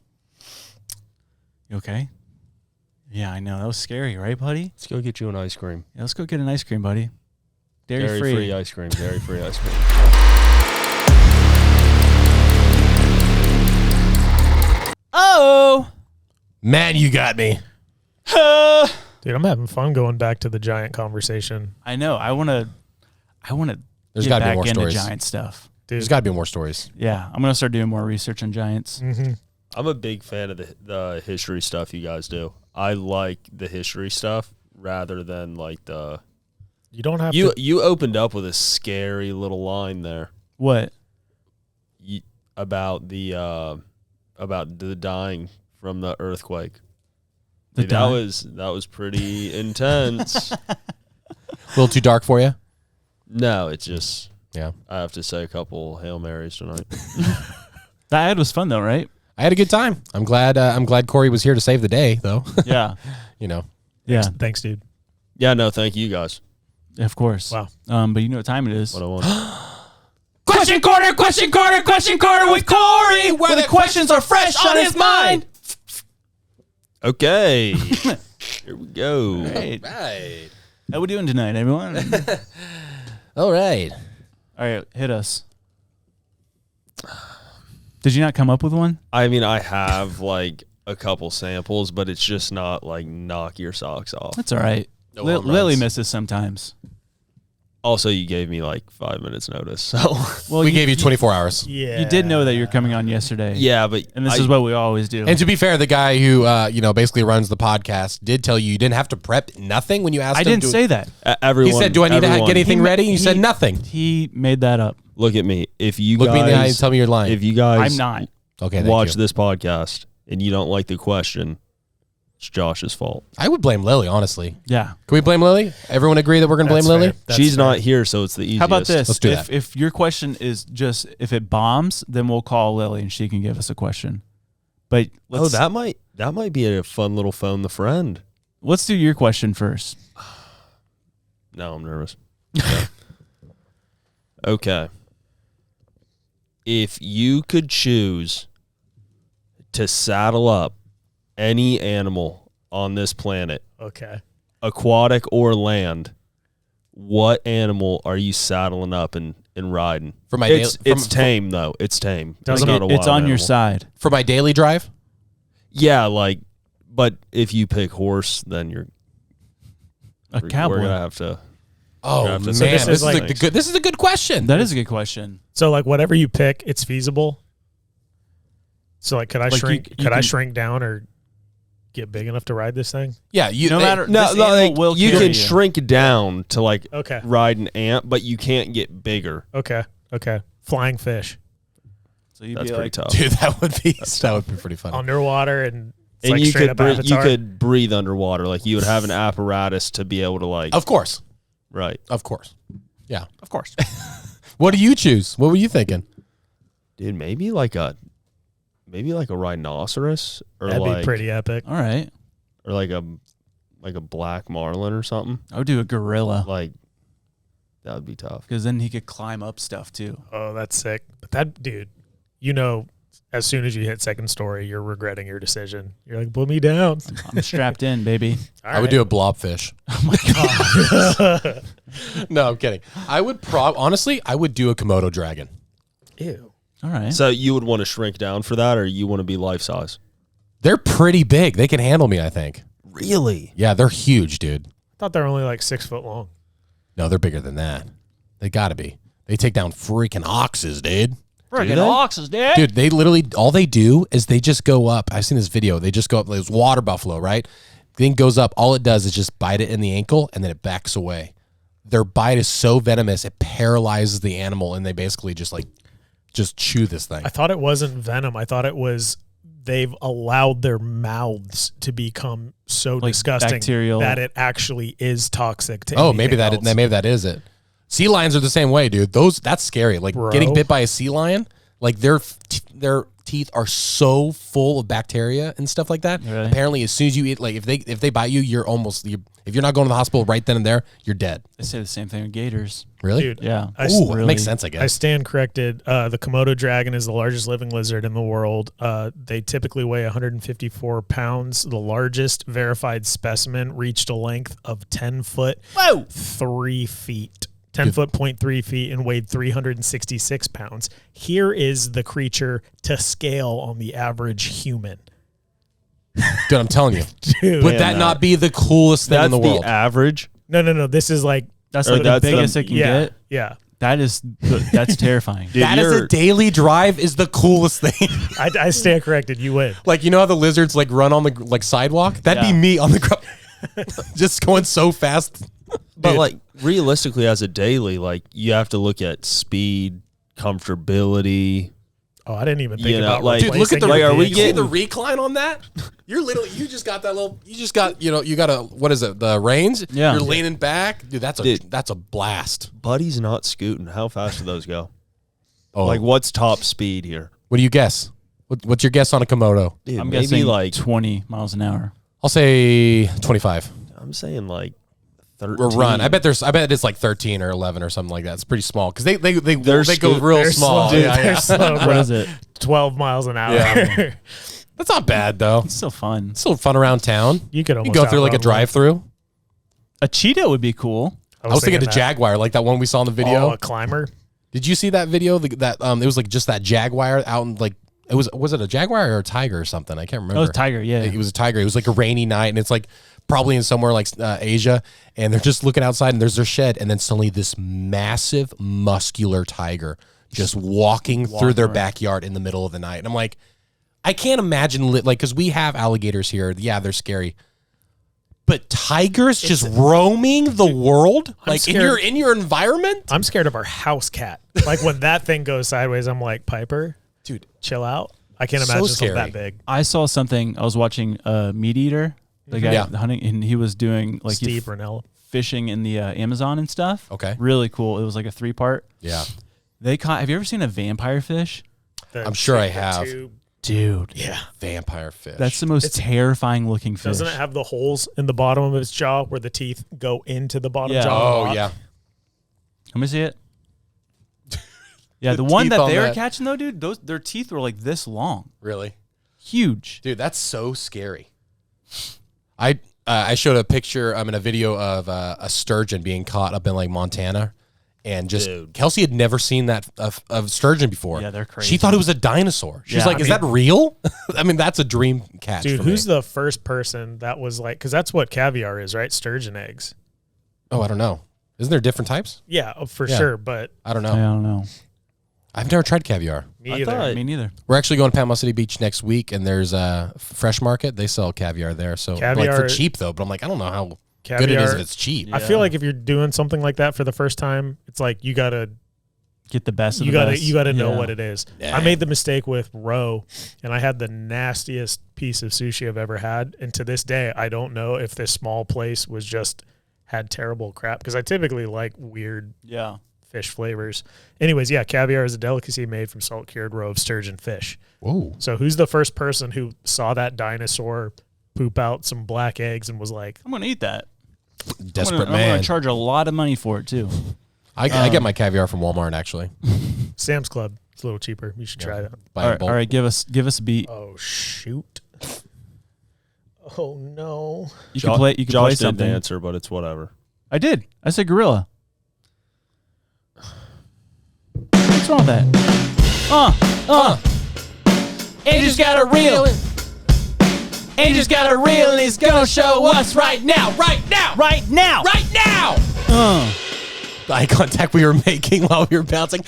You okay? Yeah, I know. That was scary, right, buddy? Let's go get you an ice cream. Yeah, let's go get an ice cream, buddy. Dairy-free ice cream. Dairy-free ice cream. Oh! Man, you got me. Dude, I'm having fun going back to the giant conversation. I know. I want to There's get gotta be back more into stories. giant stuff. Dude. There's got to be more stories. Yeah, I'm going to start doing more research on giants. Mm-hmm. I'm a big fan of the history stuff you guys do. I like the history stuff rather than like the You don't have You to. you opened up with a scary little line there What? about the dying from the earthquake. The Dude, dying? that was pretty intense. A little too dark for you? No, it's just Yeah. I have to say a couple Hail Marys tonight. That ad was fun though, right? I had a good time. I'm glad Cory was here to save the day, though. Yeah. You know. Yeah. Thanks, dude. Yeah, no, thank you guys. Of course. Wow. But you know what time it is. What I want. Question corner with Cory, where the questions are fresh on his mind. Okay. Here we go. Right. Right. How we doing tonight, everyone? All right. All right, hit us. Did you not come up with one? I mean, I have like a couple samples, but it's just not like knock your socks off. That's all right. No home Lily runs. misses sometimes. Also, you gave me like 5 minutes notice, so Well, We gave you 24 hours. Yeah. You did know that you're coming on yesterday. yeah, but And this is what we always do. And to be fair, the guy who basically runs the podcast did tell you didn't have to prep nothing when you asked I him. didn't say that. everyone. He said, "Do I need to get anything ready?" And you said nothing. He made that up. Look at me. If you Look guys, me in the eye and tell me you're lying. If you guys I'm not. Okay, thank watch you. this podcast and you don't like the question, it's Josh's fault. I would blame Lily, honestly. Yeah. Can we blame Lily? Everyone agree that we're going to blame That's Lily? fair. That's She's fair. not here, so it's the easiest. How about this? Let's do that. If your question is just if it bombs, then we'll call Lily and she can give us a question. But let's, that might be a fun little phone the friend. let's do your question first. No, I'm nervous. Okay. If you could choose to saddle up any animal on this planet, Okay. aquatic or land, what animal are you saddling up and riding? For my It's tame though. It's tame. Doesn't It's not a It's wild on your animal. side. for my daily drive. Yeah, but if you pick horse, then you're A cowboy. We're gonna have to. Oh have to man, say this is like this is a good question. That is a good question. So like whatever you pick, it's feasible. So like, could I Like, shrink? you Could I can- shrink down or get big enough to ride this thing? Yeah, you No matter No, this no, animal like, will you carry can shrink down to like Okay. ride an ant, but you can't get bigger. Okay. Okay. Flying fish So you'd That's be pretty like, tough. dude, that would be pretty funny. underwater and it's And like you straight could up you Avatar. could breathe underwater. Like you would have an apparatus to be able to like. Of course, Right. yeah. of course. What do you choose? What were you thinking? Dude, maybe like a rhinoceros or That'd like be pretty epic. All right. or like a black marlin or something. I would do a gorilla Like that would be tough. because then he could climb up stuff too. Oh, that's sick. But that dude, as soon as you hit second story, you're regretting your decision. You're like, put me down. I'm strapped in, baby. I would do a blobfish. Oh my god. No, I'm kidding. I would honestly, I would do a Komodo dragon. Ew. All right. So you would want to shrink down for that, or you want to be life size? They're pretty big. They can handle me, I think. Really? Yeah, they're huge, dude. I thought they're only like 6 foot long. No, they're bigger than that. They gotta be. They take down freaking oxes, dude. Freaking they? oxes, dude. Dude, they literally, all they do is they just go up. I've seen this video. They just go up. There's water buffalo, right? Thing goes up. All it does is just bite it in the ankle, and then it backs away. Their bite is so venomous, it paralyzes the animal, and they basically just chew this thing. I thought it wasn't venom. I thought it was they've allowed their mouths to become so Like disgusting bacterial. that it actually is toxic to Oh, maybe anything else. that is it. Sea lions are the same way, dude. That's scary. Like Bro. getting bit by a sea lion, like their teeth are so full of bacteria and stuff like that. Really? Apparently, as soon as you eat, like if they bite you, if you're not going to the hospital right then and there, you're dead. They say the same thing with gators. Really? Dude, Yeah. Ooh, that really. makes sense, I I guess. stand corrected. The Komodo dragon is the largest living lizard in the world. They typically weigh 154 pounds. The largest verified specimen reached a length of 10 foot, 3 feet. 10 foot, 0.3 feet, and weighed 366 pounds. Here is the creature to scale on the average human. Dude, I'm telling you. Dude. Would that not be the coolest thing That's in the world? average. No. This is like, That's Or like the that's the- biggest it can yeah, get. yeah. That's terrifying. Dude, That is a daily drive is the coolest thing. I stand corrected. You win. Like, you know how the lizards like run on the sidewalk? That'd be Yeah. me on the ground. Just going so fast. But Dude. like realistically, as a daily, like you have to look at speed, comfortability. Oh, I didn't even think about like, dude, look at the are we you see getting the recline on that? You just got that little. You just got you got a what is it? The reins. Yeah. You're leaning back, dude. That's a blast. Buddy's not scooting. How fast do those go? Oh, Like, what's top speed here? what do you guess? What's your guess on a Komodo? Dude, I'm maybe guessing like 20 miles an hour. I'll say 25. I'm saying like 13. Or run. I bet it's like 13 or 11 or something like that. It's pretty small because they go scoot- real They're small. slow, dude. Yeah, They're yeah. slow, What bro. is it? 12 miles an hour. Yeah. That's not bad though. It's still fun. It's still fun around town. You could You almost go through like a outrun one. drive-through. A cheetah would be cool. I was thinking a that. jaguar, like that one we saw in the video. Oh, a climber. Did you see that video? That it was like just that jaguar out in like was it a jaguar or a tiger or something? I can't remember. Oh, tiger, yeah. It was a tiger. It was like a rainy night, and it's like probably in somewhere like Asia, and they're just looking outside, and there's their shed, and then suddenly this massive, muscular tiger just walking through their around. backyard in the middle of the night. And I'm like, I can't imagine like because we have alligators here. Yeah, they're scary. But tigers just roaming the world, like scared. in your environment. I'm scared of our house cat. Like when that thing goes sideways, I'm like, Piper, Dude, chill out. I can't So imagine something scary. that big. I saw something. I was watching Meat Eater, the guy Yeah. hunting, and he was doing like Steve Brunel. fishing in the Amazon and stuff. Okay. Really cool. It was like a 3-part. yeah, They caught. Have you ever seen a vampire fish? I'm sure I have. Dude, Yeah. Vampire fish. that's the most terrifying looking fish. Doesn't it have the holes in the bottom of its jaw where the teeth go into the bottom Yeah. jaw? oh yeah. Let me see it. Yeah, the The one teeth that on they were that. catching though, dude, their teeth were like this long, Really? huge. Dude, that's so scary. I showed a picture, in a video of a sturgeon being caught up in like Montana, and just Dude. Kelsey had never seen that of sturgeon before. Yeah, they're She crazy. thought it was a dinosaur. She's Yeah, like, I "Is mean- that real?" I mean, that's a dream catch. Dude, for who's me. the first person that was like, because that's what caviar is, right? Sturgeon eggs. Oh, I don't know. Isn't there different types? Yeah, for Yeah. sure. But I don't I know. don't know. I've never tried caviar. me I either. thought- Me neither. We're actually going to Panama City Beach next week, and there's a fresh market. They sell caviar there, so like for Caviar- cheap though. But I'm like, I don't know how Caviar, good it is if it's cheap. I feel like if you're doing something like that for the first time, it's like you gotta Get the best of you the gotta best. you gotta know Yeah. what it is. Yeah. I made the mistake with roe, and I had the nastiest piece of sushi I've ever had. And to this day, I don't know if this small place was just had terrible crap, because I typically like weird Yeah. fish flavors. Anyways, yeah, caviar is a delicacy made from salt cured roe of sturgeon fish. Whoa. So who's the first person who saw that dinosaur poop out some black eggs and was like, I'm gonna eat that. Desperate I'm man. gonna charge a lot of money for it too. I get my caviar from Walmart actually. Sam's Club? It's a little cheaper. You should try that. Buy All a right, bulk. all right, give us a beat. Oh shoot! Oh no! You can play. You can Josh play didn't something. answer, but it's whatever. I did. I said gorilla. What's wrong with that? Andrew's got a reel. Andrew's got a reel, and he's gonna show us right now. Right now. Right now. right now. Eye contact we were making while we were bouncing.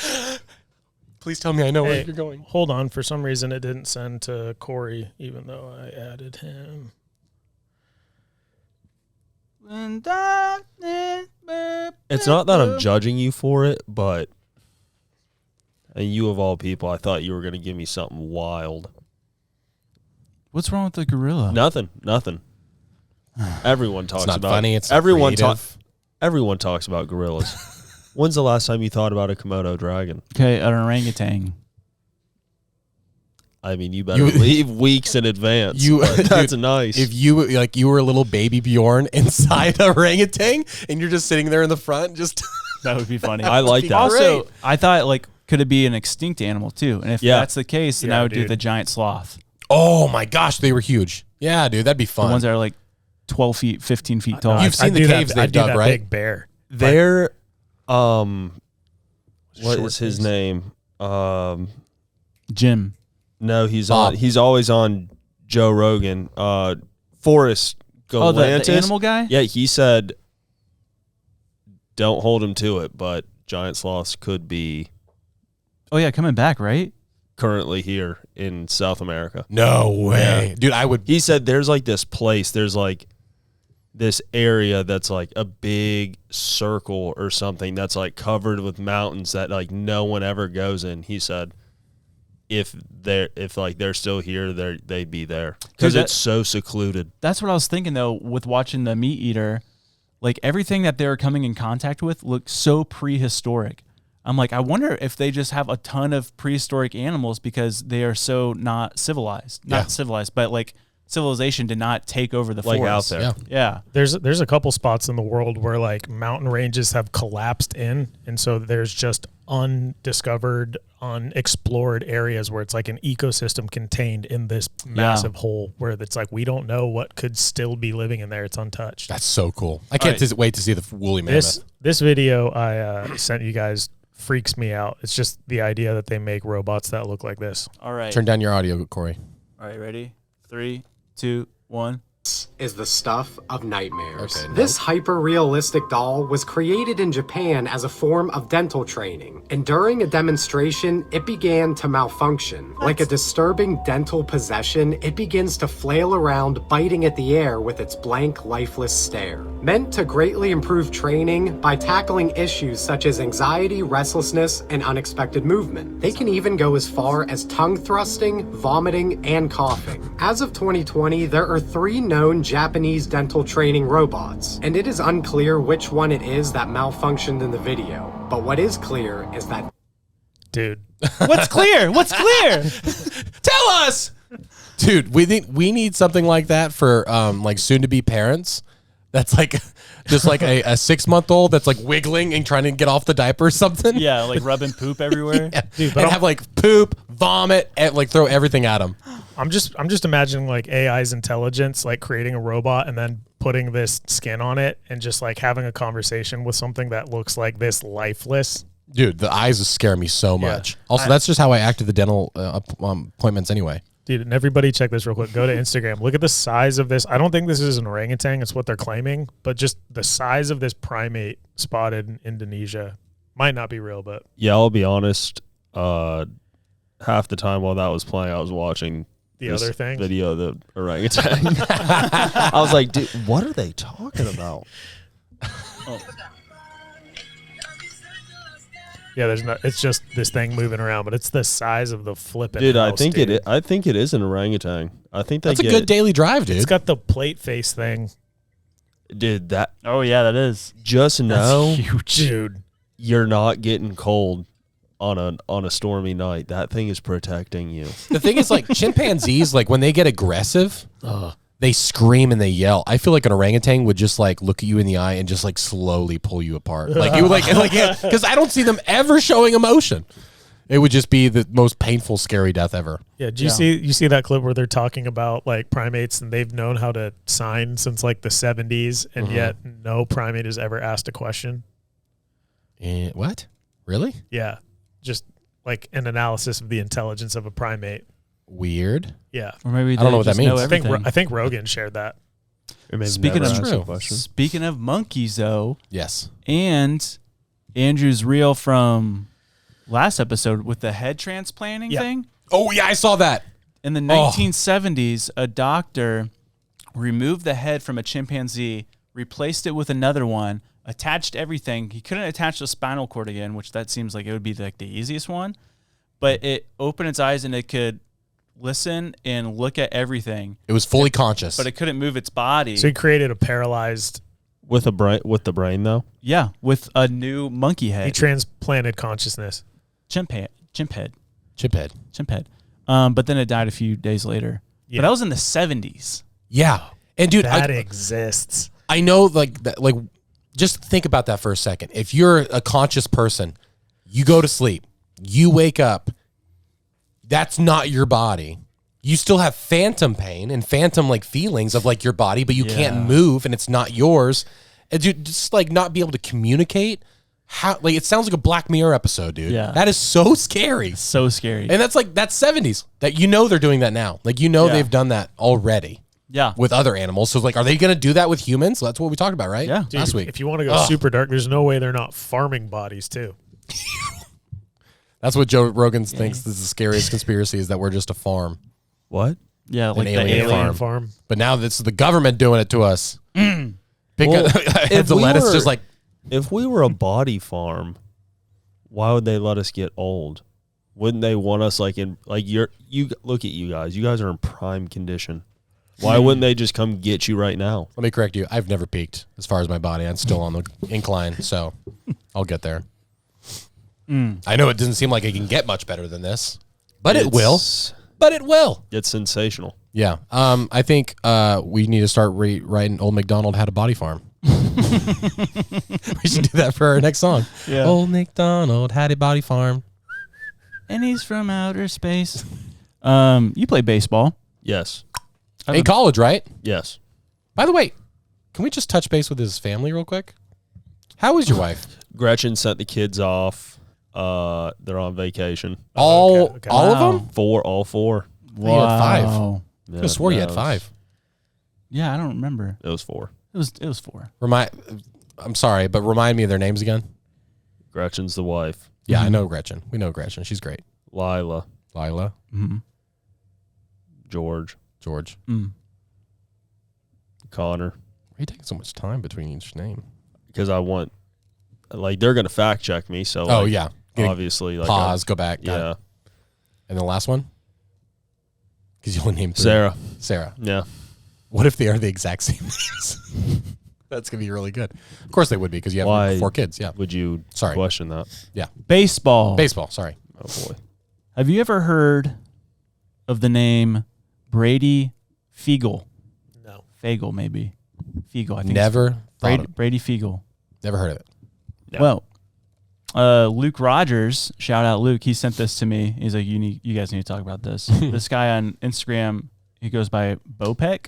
Please tell me I know where Hey, you're going. hold on. For some reason, it didn't send to Cory, even though I added him. It's not that I'm judging you for it, but you of all people, I thought you were going to give me something wild. What's wrong with the gorilla? Nothing. Everyone talks It's not about funny. It's not everyone creative. Everyone talks about gorillas. When's the last time you thought about a Komodo dragon? Okay, an orangutan. I mean, you better leave weeks in advance. That's dude, nice. If you were a little baby Bjorn inside a orangutan and you're just sitting there in the front, just That would be funny. I like that. Also, I thought like could it be an extinct animal too? And if Yeah. that's the case, then Yeah, I would do dude. the giant sloth. oh my gosh, they were huge. Yeah, dude, that'd be The fun. ones that are like 12 feet, 15 feet tall. You've seen the caves they've dug, right? Big bear. They're what Short is his face. name? Jim. No, he's Bob. on. He's always on Joe Rogan. Forrest Oh, Galantis. the animal guy? Yeah, he said, "Don't hold him to it," but giant sloths could be Oh yeah, coming back, right? currently here in South America. No way, dude. I would. He said there's like this place. There's like this area that's like a big circle or something that's like covered with mountains that like no one ever goes in. He said, if they're still here, they'd be there because it's so secluded. That's what I was thinking though with watching the Meat Eater. Like everything that they're coming in contact with looks so prehistoric. I'm like, I wonder if they just have a ton of prehistoric animals because they are so not civilized. Not civilized, but like civilization did not take over the forest. Out there. Yeah. There's a couple spots in the world where like mountain ranges have collapsed in, and so there's just undiscovered, unexplored areas where it's like an ecosystem contained in this massive hole where it's like we don't know what could still be living in there. It's untouched. That's so cool. I can't wait to see the woolly mammoth. This video I sent you guys freaks me out. It's just the idea that they make robots that look like this. All right. Turn down your audio, Corey. All right, ready? 3, 2, 1. Is the stuff of nightmares. Okay, no. This hyper-realistic doll was created in Japan as a form of dental training, and during a demonstration, it began to malfunction. Like a disturbing dental possession, it begins to flail around, biting at the air with its blank, lifeless stare. Meant to greatly improve training by tackling issues such as anxiety, restlessness, and unexpected movement. They can even go as far as tongue thrusting, vomiting, and coughing. As of 2020, there are 3 known Japanese dental training robots, and it is unclear which one it is that malfunctioned in the video. But what is clear is that... Dude. What's clear? What's clear? Tell us! Dude, we need something like that for like soon-to-be parents. That's like just like a 6-month-old that's like wiggling and trying to get off the diaper or something. Yeah, like rubbing poop everywhere. Yeah. Dude, and have like poop, vomit, and like throw everything at them. I'm just imagining like AI's intelligence, like creating a robot and then putting this skin on it and just like having a conversation with something that looks like this lifeless. Dude, the eyes scare me so much. Also, that's just how I act at the dental appointments anyway. Dude, and everybody check this real quick. Go to Instagram. Look at the size of this. I don't think this is an orangutan. It's what they're claiming. But just the size of this primate spotted in Indonesia might not be real, but... Yeah, I'll be honest. Half the time while that was playing, I was watching the other thing video of the orangutan. I was like, dude, what are they talking about? Yeah, there's not. It's just this thing moving around, but it's the size of the flipping. Dude, house, I think it is an orangutan. I think that's a good daily drive, dude. It's got the plate face thing. Dude, that. Oh yeah, that is. Just know, huge, dude. You're not getting cold on a stormy night. That thing is protecting you. The thing is, like chimpanzees, like when they get aggressive, they scream and they yell. I feel like an orangutan would just like look at you in the eye and just like slowly pull you apart. Like it would like because I don't see them ever showing emotion. It would just be the most painful, scary death ever. Yeah, you see that clip where they're talking about like primates and they've known how to sign since like the 70s, and yet no primate has ever asked a question. What? Really? Yeah, just like an analysis of the intelligence of a primate. Weird. Yeah, or maybe I don't know what that means. I think Rogan shared that. Speaking of monkeys, though, yes, and Andrew's reel from last episode with the head transplanting thing. Oh yeah, I saw that. In the 1970s, a doctor removed the head from a chimpanzee, replaced it with another one, attached everything. He couldn't attach the spinal cord again, which that seems like it would be like the easiest one. But it opened its eyes and it could listen and look at everything. It was fully conscious, but it couldn't move its body. So he created a paralyzed with the brain though. Yeah, with a new monkey head. He transplanted consciousness. Chimp head. But then it died a few days later. Yeah. But that was in the 70s. Yeah, and dude, that exists. I know, like that. Like, just think about that for a second. If you're a conscious person, you go to sleep, you wake up. That's not your body. You still have phantom pain and phantom like feelings of like your body, but you can't move and it's not yours. And dude, just like not be able to communicate. How like it sounds like a Black Mirror episode, dude. Yeah. That is so scary. So scary. And that's 70s. That they're doing that now. Like they've done that already. Yeah. With other animals. So like, are they gonna do that with humans? That's what we talked about, right? Yeah. Dude, last week. If you want to go super dark, there's no way they're not farming bodies too. That's what Joe Rogan thinks is the scariest conspiracy, is that we're just a farm. What? Yeah, like an alien farm. But now this is the government doing it to us. I had the lettuce just like. If we were a body farm, why would they let us get old? Wouldn't they want us you look at you guys. You guys are in prime condition. Why wouldn't they just come get you right now? Let me correct you. I've never peaked as far as my body. I'm still on the incline, so I'll get there. I know it doesn't seem like it can get much better than this, but it will. But it will. It's sensational. Yeah. I think we need to start writing Old MacDonald Had a Body Farm. We should do that for our next song. Yeah. Old MacDonald had a body farm. And he's from outer space. You play baseball. Yes. In college, right? Yes. By the way, can we just touch base with his family real quick? How is your wife? Gretchen sent the kids off. They're on vacation. All of them? All four. Wow. You had 5. Yeah, I could have swore you had 5. Yeah, I don't remember. It was 4. It was 4. I'm sorry, but remind me of their names again. Gretchen's the wife. Yeah, I know Gretchen. We know Gretchen. She's great. Lila. Mm-hmm. George. Connor. Why are you taking so much time between each name? Because I want, they're going to fact check me. So, yeah. Obviously. Pause, go back. Yeah. And the last one? Because you only named 3. Sarah. Yeah. What if they are the exact same names? That's going to be really good. Of course they would be because you have 4 kids. Yeah. Would you question that? Yeah. Baseball, sorry. Oh, boy. Have you ever heard of the name Brady Fiegel? No. Fagel, maybe. Fiegel, I think. Never Brady Fiegel. Never heard of it. No. Well, Luke Rogers, shout out Luke, he sent this to me. He's like, you guys need to talk about this. This guy on Instagram, he goes by Bopek,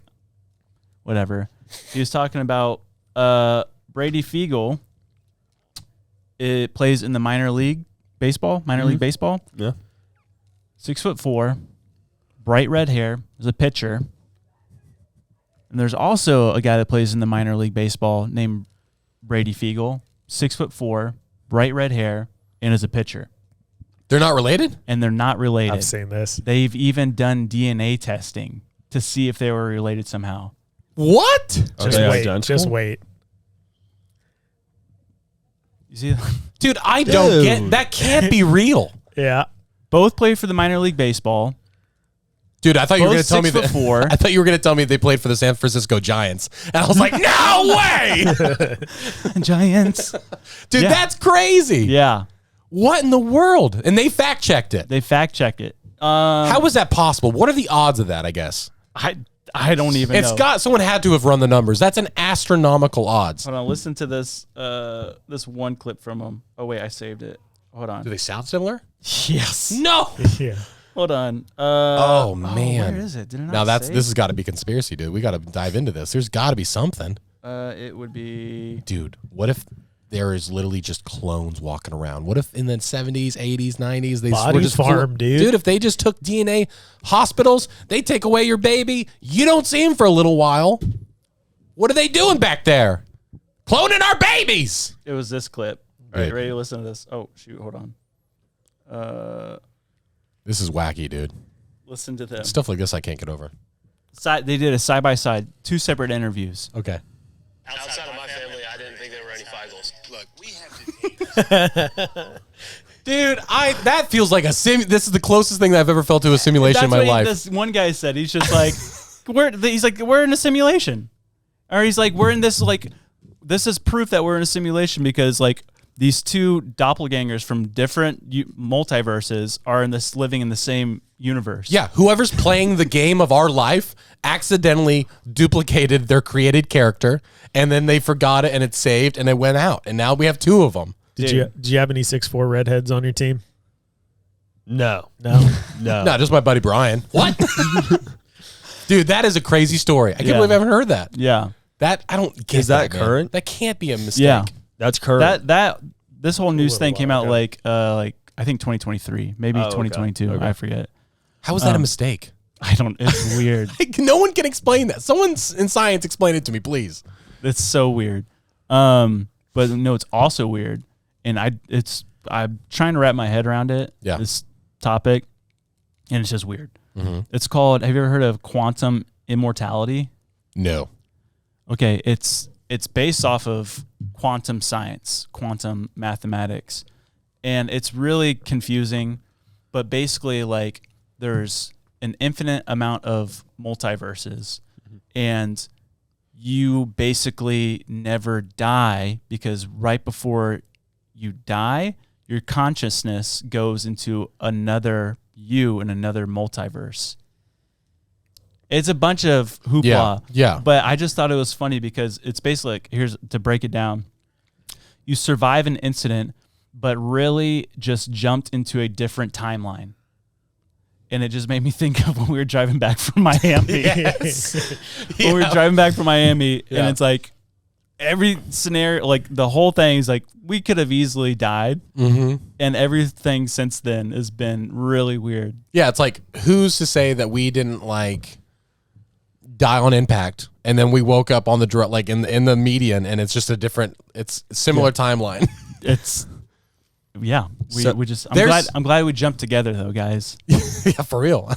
whatever. He was talking about Brady Fiegel. It plays in the minor league baseball. Yeah. 6'4", bright red hair, is a pitcher. And there's also a guy that plays in the minor league baseball named Brady Fiegel, 6'4", bright red hair, and is a pitcher. They're not related? And they're not related. I've seen this. They've even done DNA testing to see if they were related somehow. What? Just wait. You see, dude, I don't get that. Can't be real. Yeah. Both play for the minor league baseball. Dude, I thought you were going to tell me that. 6'4". I thought you were going to tell me they played for the San Francisco Giants, and I was like, no way, Giants. Dude, that's crazy. Yeah. What in the world? And they fact checked it. How was that possible? What are the odds of that? I guess I don't even know. Someone had to have run the numbers. That's an astronomical odds. Hold on, listen to this this one clip from them. Oh wait, I saved it. Hold on. Do they sound similar? Yes. No. Yeah. Hold on. Oh man. Where is it? Did it not now this save? has got to be conspiracy, dude. We got to dive into this. There's got to be something. It would be. Dude, what if there is literally just clones walking around? What if in the 70s, 80s, 90s they were just farm, dude? Dude, if they just took DNA, hospitals, they take away your baby, you don't see him for a little while. What are they doing back there? Cloning our babies. It was this clip. All right, ready to listen to this? Oh shoot, hold on. This is wacky, dude. Listen to this. Stuff like this I can't get over. They did a side by side, 2 separate interviews. Okay. Outside of my family, I didn't think there were any Feigls. Look, we have to Dude, that feels like this is the closest thing that I've ever felt to a simulation in my life. This one guy said, he's just like, we're in a simulation. Or he's like, we're in this, this is proof that we're in a simulation because, these 2 doppelgangers from different multiverses are living in the same universe. Yeah, whoever's playing the game of our life accidentally duplicated their created character, and then they forgot it, and it saved, and it went out, and now we have 2 of them. Did you have any 6'4" redheads on your team? No. No, just my buddy Brian. What? Dude, that is a crazy story. I can't believe I haven't heard that. Yeah. That I don't get. Is that current? That can't be a mistake. Yeah. That's current. This whole news thing came out I think 2023, maybe 2022. Okay. I forget. How was that a mistake? I don't. It's weird. No one can explain that. Someone in science explain it to me, please. It's so weird. But no, it's also weird, and I'm trying to wrap my head around it. Yeah. This topic, and it's just weird. Mm-hmm. It's called. Have you ever heard of quantum immortality? No. Okay, it's it's based off of quantum science, quantum mathematics, and it's really confusing. But basically, like, there's an infinite amount of multiverses, and you basically never die, because right before you die, your consciousness goes into another you in another multiverse. It's a bunch of hoopla. Yeah. But I just thought it was funny because it's basically like, here's to break it down. You survive an incident, but really just jumped into a different timeline. And it just made me think of when we were driving back from Miami. When we were driving back from Miami, and it's like every scenario, like the whole thing is like, we could have easily died. And everything since then has been really weird. Yeah, it's like, who's to say that we didn't like die on impact, and then we woke up on the like in the median, and it's just a different, it's similar timeline. It's we just I'm glad we jumped together though, guys. Yeah, for real.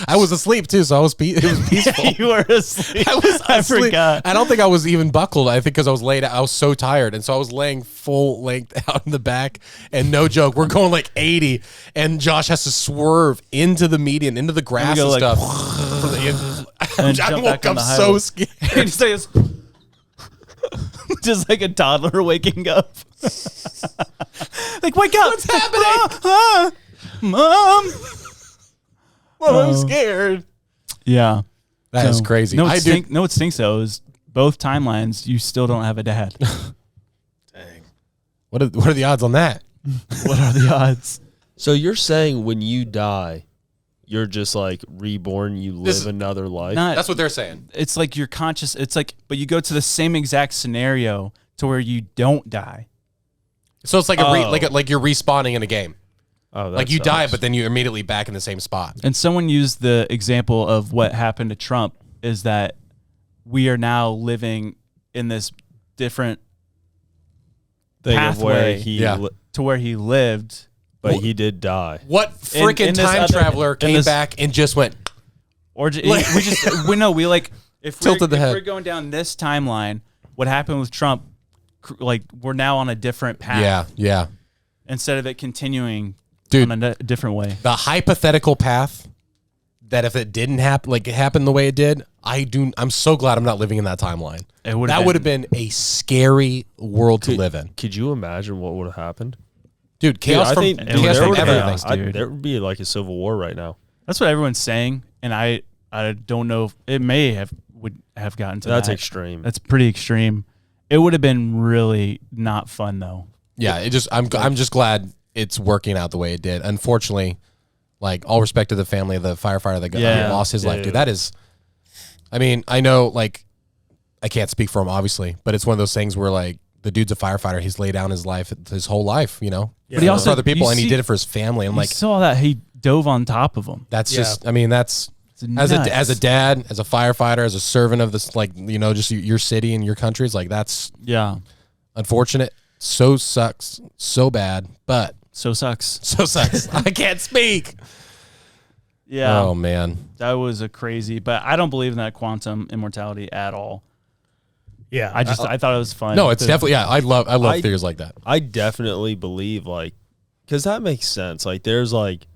I was asleep too, so it was peaceful. You were asleep. I forgot. I don't think I was even buckled. I think because I was laid out. I was so tired, and so I was laying full length out in the back. And no joke, we're going like 80, and Josh has to swerve into the median, into the grass and stuff. I woke up so scared. And just like a toddler waking up. Like, wake up! What's happening? Mom. Well, I'm scared. Yeah, that is crazy. No, what stinks though is both timelines. You still don't have a dad. Dang. What are the odds on that? What are the odds? So you're saying when you die, you're just like reborn, you live another life? That's what they're saying. It's like you're conscious. It's like, but you go to the same exact scenario to where you don't die. So it's like like you're respawning in a game. Oh, like you die, but then you're immediately back in the same spot. And someone used the example of what happened to Trump is that we are now living in this different pathway to where he lived. But he did die. What freaking time traveler came back and just went? Or we like if tilted the head. If we're going down this timeline, what happened with Trump? Like, we're now on a different path. Yeah. Instead of it continuing on a different way. The hypothetical path that if it didn't happen, like it happened the way it did, I'm so glad I'm not living in that timeline. That would have been a scary world to live in. Could you imagine what would have happened? Dude, chaos from everything. There would be like a civil war right now. That's what everyone's saying, and I don't know if it would have gotten to that. That's extreme. That's pretty extreme. It would have been really not fun though. Yeah, I'm just glad it's working out the way it did. Unfortunately, like, all respect to the family of the firefighter that lost his life. Dude, that is, I mean, I know, like, I can't speak for him obviously, but it's one of those things where, like, the dude's a firefighter. He's laid down his life, his whole life, you know, but he also for other people, and he did it for his family. I'm like, saw that he dove on top of him. That's just, I mean, that's as a dad, as a firefighter, as a servant of this, like, you know, just your city and your country. It's like, that's unfortunate. So sucks, so bad, but so sucks. I can't speak. Yeah. Oh man, that was a crazy. But I don't believe in that quantum immortality at all. Yeah, I thought it was fun. No, it's definitely I love theories like that. I definitely believe, like, because that makes sense. Like, there's like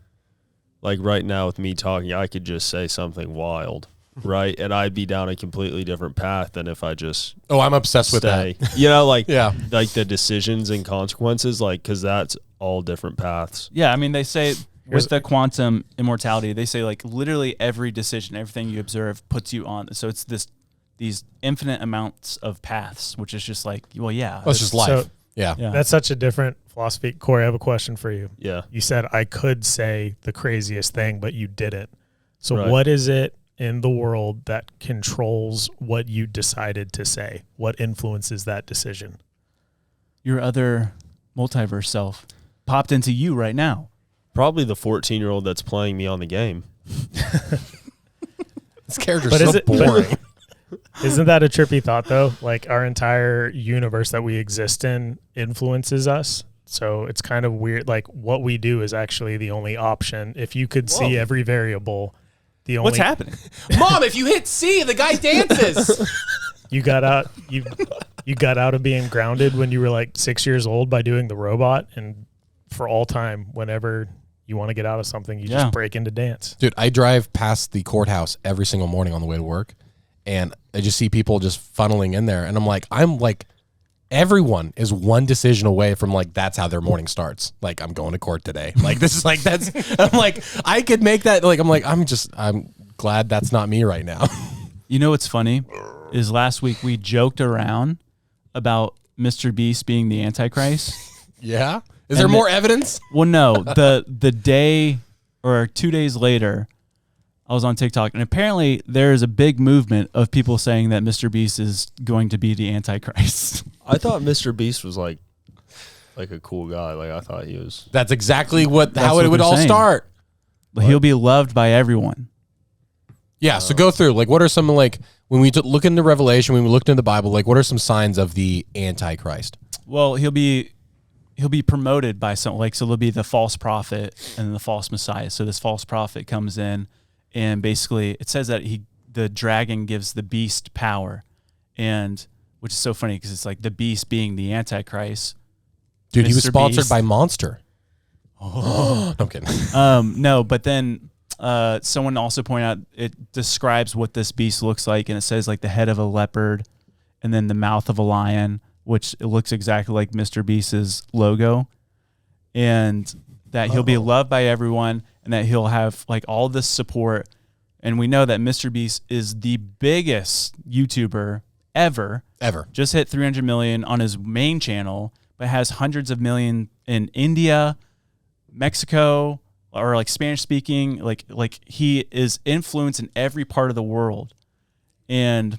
right now with me talking, I could just say something wild, right, and I'd be down a completely different path than if I just I'm obsessed with that. You know, like like the decisions and consequences, like, because that's all different paths. Yeah, I mean, they say with the quantum immortality, they say like literally every decision, everything you observe puts you on. So it's these infinite amounts of paths, which is just like, well, yeah. Well, it's just life. So, yeah. That's such a different philosophy. Corey, I have a question for you. Yeah. You said I could say the craziest thing, but you didn't. So what is it in the world that controls what you decided to say? What influences that decision? Your other multiverse self popped into you right now. Probably the 14-year-old that's playing me on the game. This character's so boring. Isn't that a trippy thought, though? Like, our entire universe that we exist in influences us. So it's kind of weird. Like, what we do is actually the only option. If you could see every variable, the only... What's happening? Mom, if you hit C, the guy dances. You got out. You got out of being grounded when you were like 6 years old by doing the robot, and for all time, whenever you want to get out of something, you just break into dance. Dude, I drive past the courthouse every single morning on the way to work, and I just see people just funneling in there, and I'm like, everyone is one decision away from like, that's how their morning starts. Like, I'm going to court today. Like, this is like, I'm like, I could make that. Like, I'm glad that's not me right now. You know what's funny is last week we joked around about Mr. Beast being the Antichrist. Yeah. Is there more evidence? Well, no. The day or 2 days later, I was on TikTok, and apparently there is a big movement of people saying that Mr. Beast is going to be the Antichrist. I thought Mr. Beast was like a cool guy. Like, I thought he was. That's exactly how it would all start. He'll be loved by everyone. Yeah. So go through, like, what are some, like, when we look into Revelation, when we looked into the Bible, like, what are some signs of the Antichrist? Well, he'll be promoted by some, like, so there'll be the false prophet and the false Messiah. So this false prophet comes in, and basically it says that the dragon gives the beast power, and which is so funny because it's like the beast being the Antichrist. Dude, Mr. he was sponsored by Monster. Oh, no, I'm kidding. No, but then someone also pointed out it describes what this beast looks like, and it says like the head of a leopard and then the mouth of a lion, which it looks exactly like Mr. Beast's logo, and that he'll be loved by everyone, and that he'll have like all this support. And we know that Mr. Beast is the biggest YouTuber ever. Just hit 300 million on his main channel, but has hundreds of millions in India, Mexico, or like Spanish speaking. Like he is influenced in every part of the world, and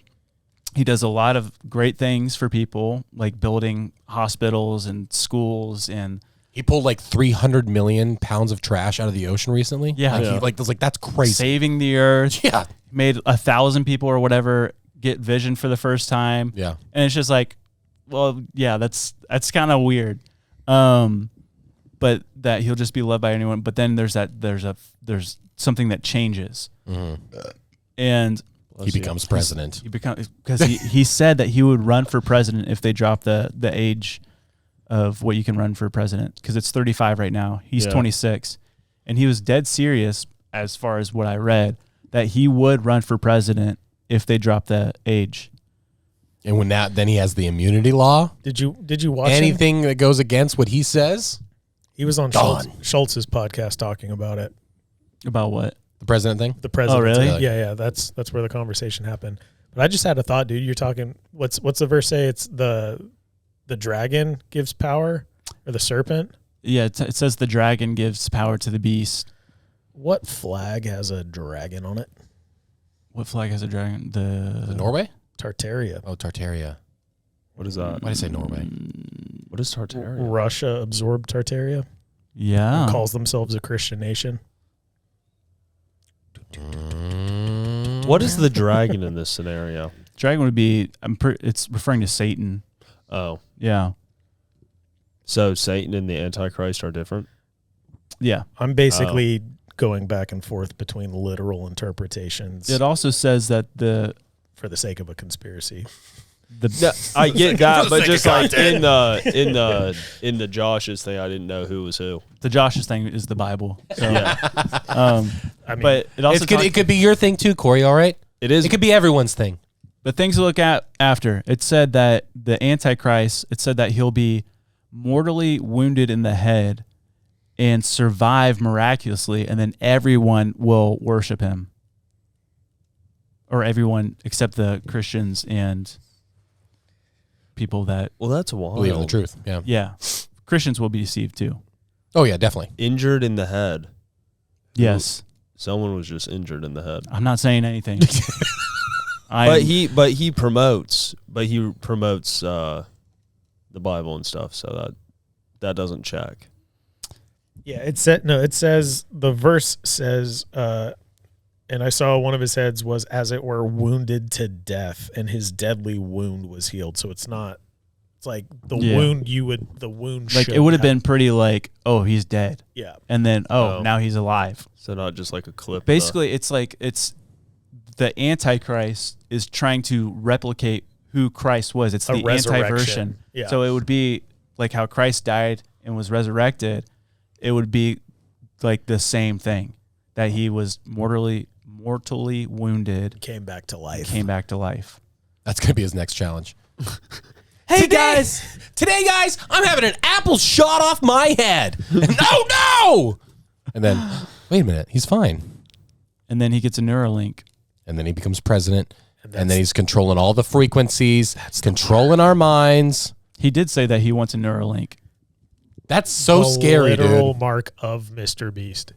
he does a lot of great things for people, like building hospitals and schools. And he pulled like 300 million pounds of trash out of the ocean recently. Yeah. That's crazy. Saving the earth. Yeah. Made 1,000 people or whatever get vision for the first time. Yeah. And it's just like, well, yeah, that's kind of weird. But that he'll just be loved by anyone. But then there's something that changes. Mm-hmm. And he becomes president. Because he said that he would run for president if they drop the age of what you can run for president, because it's 35 right now. He's 26, and he was dead serious, as far as what I read, that he would run for president if they drop the age. And then he has the immunity law. Did you watch anything that goes against what he says? He was on Schultz's podcast talking about it. About what? The president thing? The president. Oh, really? Thing. Yeah. That's where the conversation happened. But I just had a thought, dude. You're talking. What's the verse say? It's the dragon gives power, or the serpent. Yeah, it says the dragon gives power to the beast. What flag has a dragon on it? What flag has a dragon? The Norway? Tartaria. Oh, Tartaria. What is that? Why did I say Norway? What is Tartaria? Russia absorbed Tartaria. Yeah. And calls themselves a Christian nation. What is the dragon in this scenario? Dragon would be, it's referring to Satan. Oh. Yeah. So Satan and the Antichrist are different? Yeah. I'm basically going back and forth between literal interpretations. It also says that for the sake of a conspiracy. I get that, but just like in the Josh's thing, I didn't know who was who. The Josh's thing is the Bible. So, yeah. I mean, but it also it could be your thing too, Cory. All right, it is. It could be everyone's thing. But things to look at after. It said that the Antichrist. It said that he'll be mortally wounded in the head and survive miraculously, and then everyone will worship him, or everyone except the Christians and people that that's wild. Believe in the truth. Yeah. Christians will be deceived too. Oh yeah, definitely. Injured in the head. Yes. Someone was just injured in the head. I'm not saying anything. But he promotes the Bible and stuff, so that doesn't check. Yeah, it says the verse says and I saw one of his heads was, as it were, wounded to death, and his deadly wound was healed. So it's not, it's like the wound like it would have been pretty like, oh, he's dead. Yeah. And then, now he's alive. So not just like a clip. Basically, it's like, it's the Antichrist is trying to replicate who Christ was. It's A the resurrection. anti-version. Yeah. So it would be like how Christ died and was resurrected. It would be like the same thing, that he was mortally wounded, Came back to life. That's going to be his next challenge. Hey guys, today guys, I'm having an apple shot off my head. No! And then, wait a minute, he's fine. And then he gets a Neuralink. And then he becomes president. And then he's controlling all the frequencies, controlling our minds. He did say that he wants a Neuralink. That's so scary, literal dude. mark of Mr. Beast.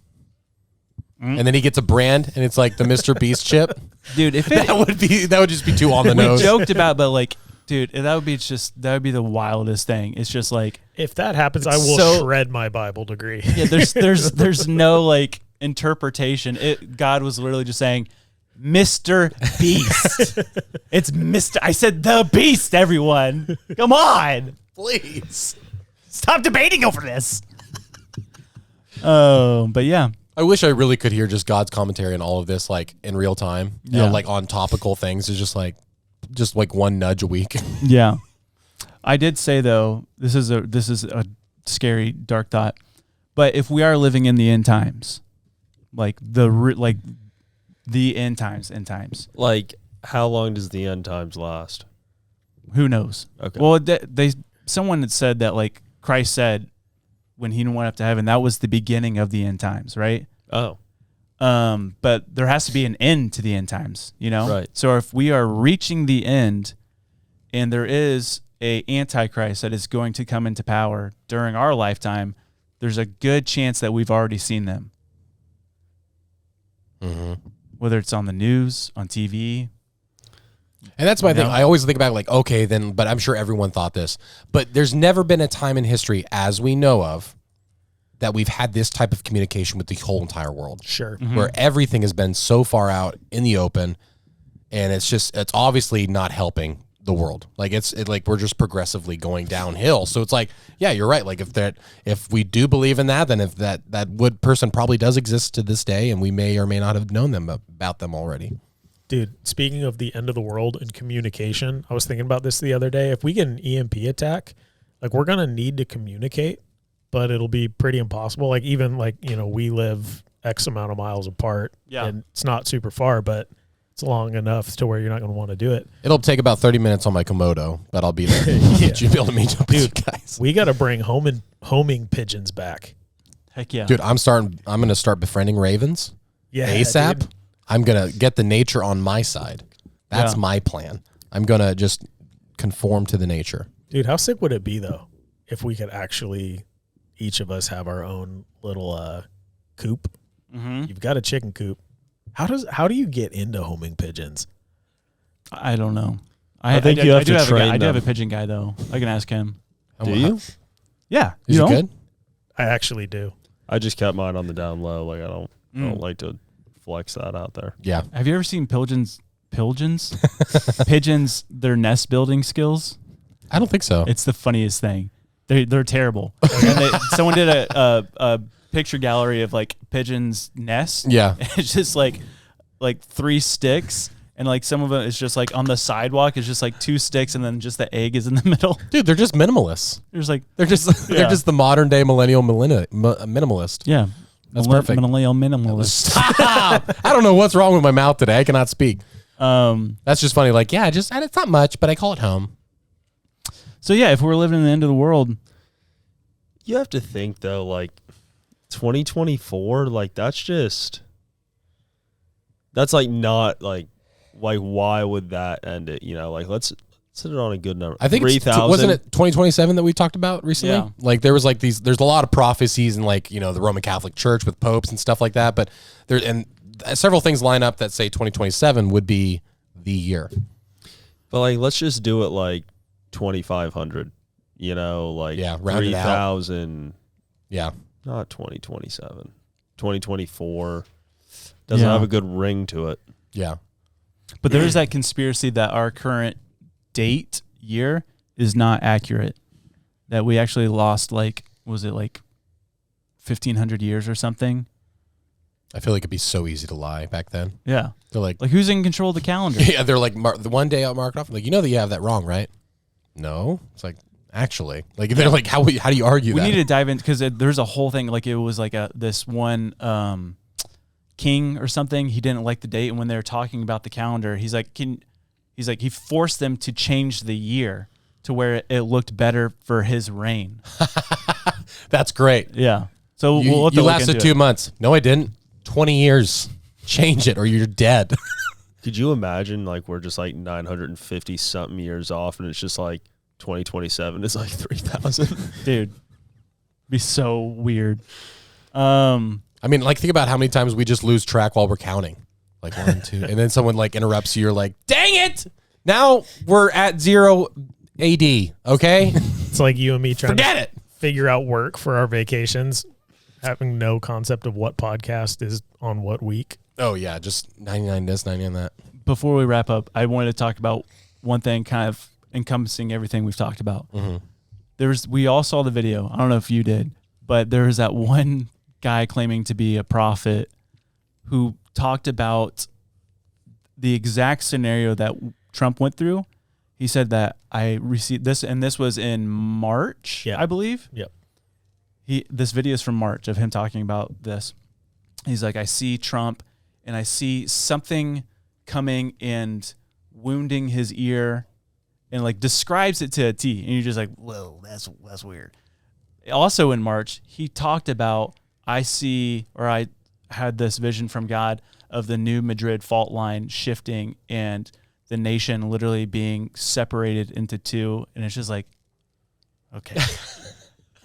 And then he gets a brand, and it's like the Mr. Beast chip. Dude, if that would just be too on the we nose. joked about, but like, dude, that would be the wildest thing. It's just like, if that happens, I will shred my Bible degree. Yeah, there's no like interpretation. God was literally just saying, Mr. Beast. It's Mr. I said the Beast, everyone. Come on. Please. Stop debating over this. Oh, but yeah. I wish I really could hear just God's commentary on all of this, like in real time. You know, like on topical things. It's just like one nudge a week. Yeah. I did say though, this is a scary, dark thought. But if we are living in the end times, like the end times. Like, how long does the end times last? Who knows? Okay. Well, someone had said that, like Christ said when he went up to heaven, that was the beginning of the end times, right? Oh. But there has to be an end to the end times, you know? Right. So if we are reaching the end and there is a Antichrist that is going to come into power during our lifetime, there's a good chance that we've already seen them. Mm-hmm. Whether it's on the news, on TV. And that's my thing. I always think about like, okay, then, but I'm sure everyone thought this. But there's never been a time in history, as we know of, that we've had this type of communication with the whole entire world. Sure. Mm-hmm. Where everything has been so far out in the open, and it's obviously not helping the world. Like like we're just progressively going downhill. So it's like, yeah, you're right. Like if we do believe in that, then if that person probably does exist to this day, and we may or may not have known about them already. Dude, speaking of the end of the world and communication, I was thinking about this the other day. If we get an EMP attack, like we're going to need to communicate, but it'll be pretty impossible. Like even like, you know, we live X amount of miles apart and it's not super far, but it's long enough to where you're not going to want to do it. It'll take about 30 minutes on my Komodo, but I'll be there. You'll be able to meet up with you guys. We got to bring homing pigeons back. Heck yeah. Dude, I'm going to start befriending ravens. Yeah. ASAP. Dude. I'm going to get the nature on my side. That's my plan. I'm going to just conform to the nature. Dude, how sick would it be, though, if we could actually, each of us have our own little coop? Mm-hmm. You've got a chicken coop. How do you get into homing pigeons? I don't know. I think you have to train them. I do have a pigeon guy, though. I can ask him. Do you? Yeah. Is he good? I actually do. I just kept mine on the down low. Like I don't like to flex that out there. Yeah. Have you ever seen pigeons, their nest building skills? I don't think so. It's the funniest thing. They're terrible. And someone did a picture gallery of like pigeons' nests. Yeah. It's just like 3 sticks. And like some of it is just like on the sidewalk. It's just like 2 sticks, and then just the egg is in the middle. Dude, they're just minimalists. They're just the modern day millennial minimalist. Yeah, that's perfect. Millennial minimalist. Stop! I don't know what's wrong with my mouth today. I cannot speak. That's just funny. Like, it's not much, but I call it home. So yeah, if we're living in the end of the world, you have to think though, like 2024, like that's like not like why would that end it? You know, like let's set it on a good number. I think 3,000. Wasn't it 2027 that we talked about recently? Yeah. Like there was like there's a lot of prophecies in like, you know, the Roman Catholic Church with popes and stuff like that. But several things line up that say 2027 would be the year. But like, let's just do it like 2,500. You know, like 3,000. Yeah, not 2027. 2024 doesn't have a good ring to it. Yeah. But there is that conspiracy that our current year is not accurate. That we actually lost 1,500 years or something? I feel like it'd be so easy to lie back then. Yeah. They're like who's in control of the calendar? Yeah, they're like, the one day I'll mark it off. Like, you know that you have that wrong, right? No. It's like, actually. Like, they're like, how do you argue that? We need to dive in because there's a whole thing. Like, it was like this one king or something. He didn't like the date. And when they were talking about the calendar, he's like, he forced them to change the year to where it looked better for his reign. That's great. Yeah. So you we'll lasted 2 months. No, I didn't. 20 years. Change it or you're dead. Could you imagine, like, we're just like 950 something years off and it's just like 2027 is like 3,000? Dude, be so weird. I mean, like, think about how many times we just lose track while we're counting. Like 1, 2, and then someone like interrupts you. You're like, dang it. Now we're at 0 AD. Okay. It's like you and me trying Forget to it. figure out work for our vacations, having no concept of what podcast is on what week. Oh, yeah. Just 99 this, 99 that. Before we wrap up, I wanted to talk about one thing kind of encompassing everything we've talked about. We all saw the video. I don't know if you did, but there was that one guy claiming to be a prophet who talked about the exact scenario that Trump went through. He said that I received this, and this was in March, I believe. Yep. This video is from March of him talking about this. He's like, I see Trump and I see something coming and wounding his ear, and like describes it to a T. And you're just like, whoa, that's weird. Also in March, he talked about, I had this vision from God of the new Madrid fault line shifting and the nation literally being separated into two. And it's just like, okay.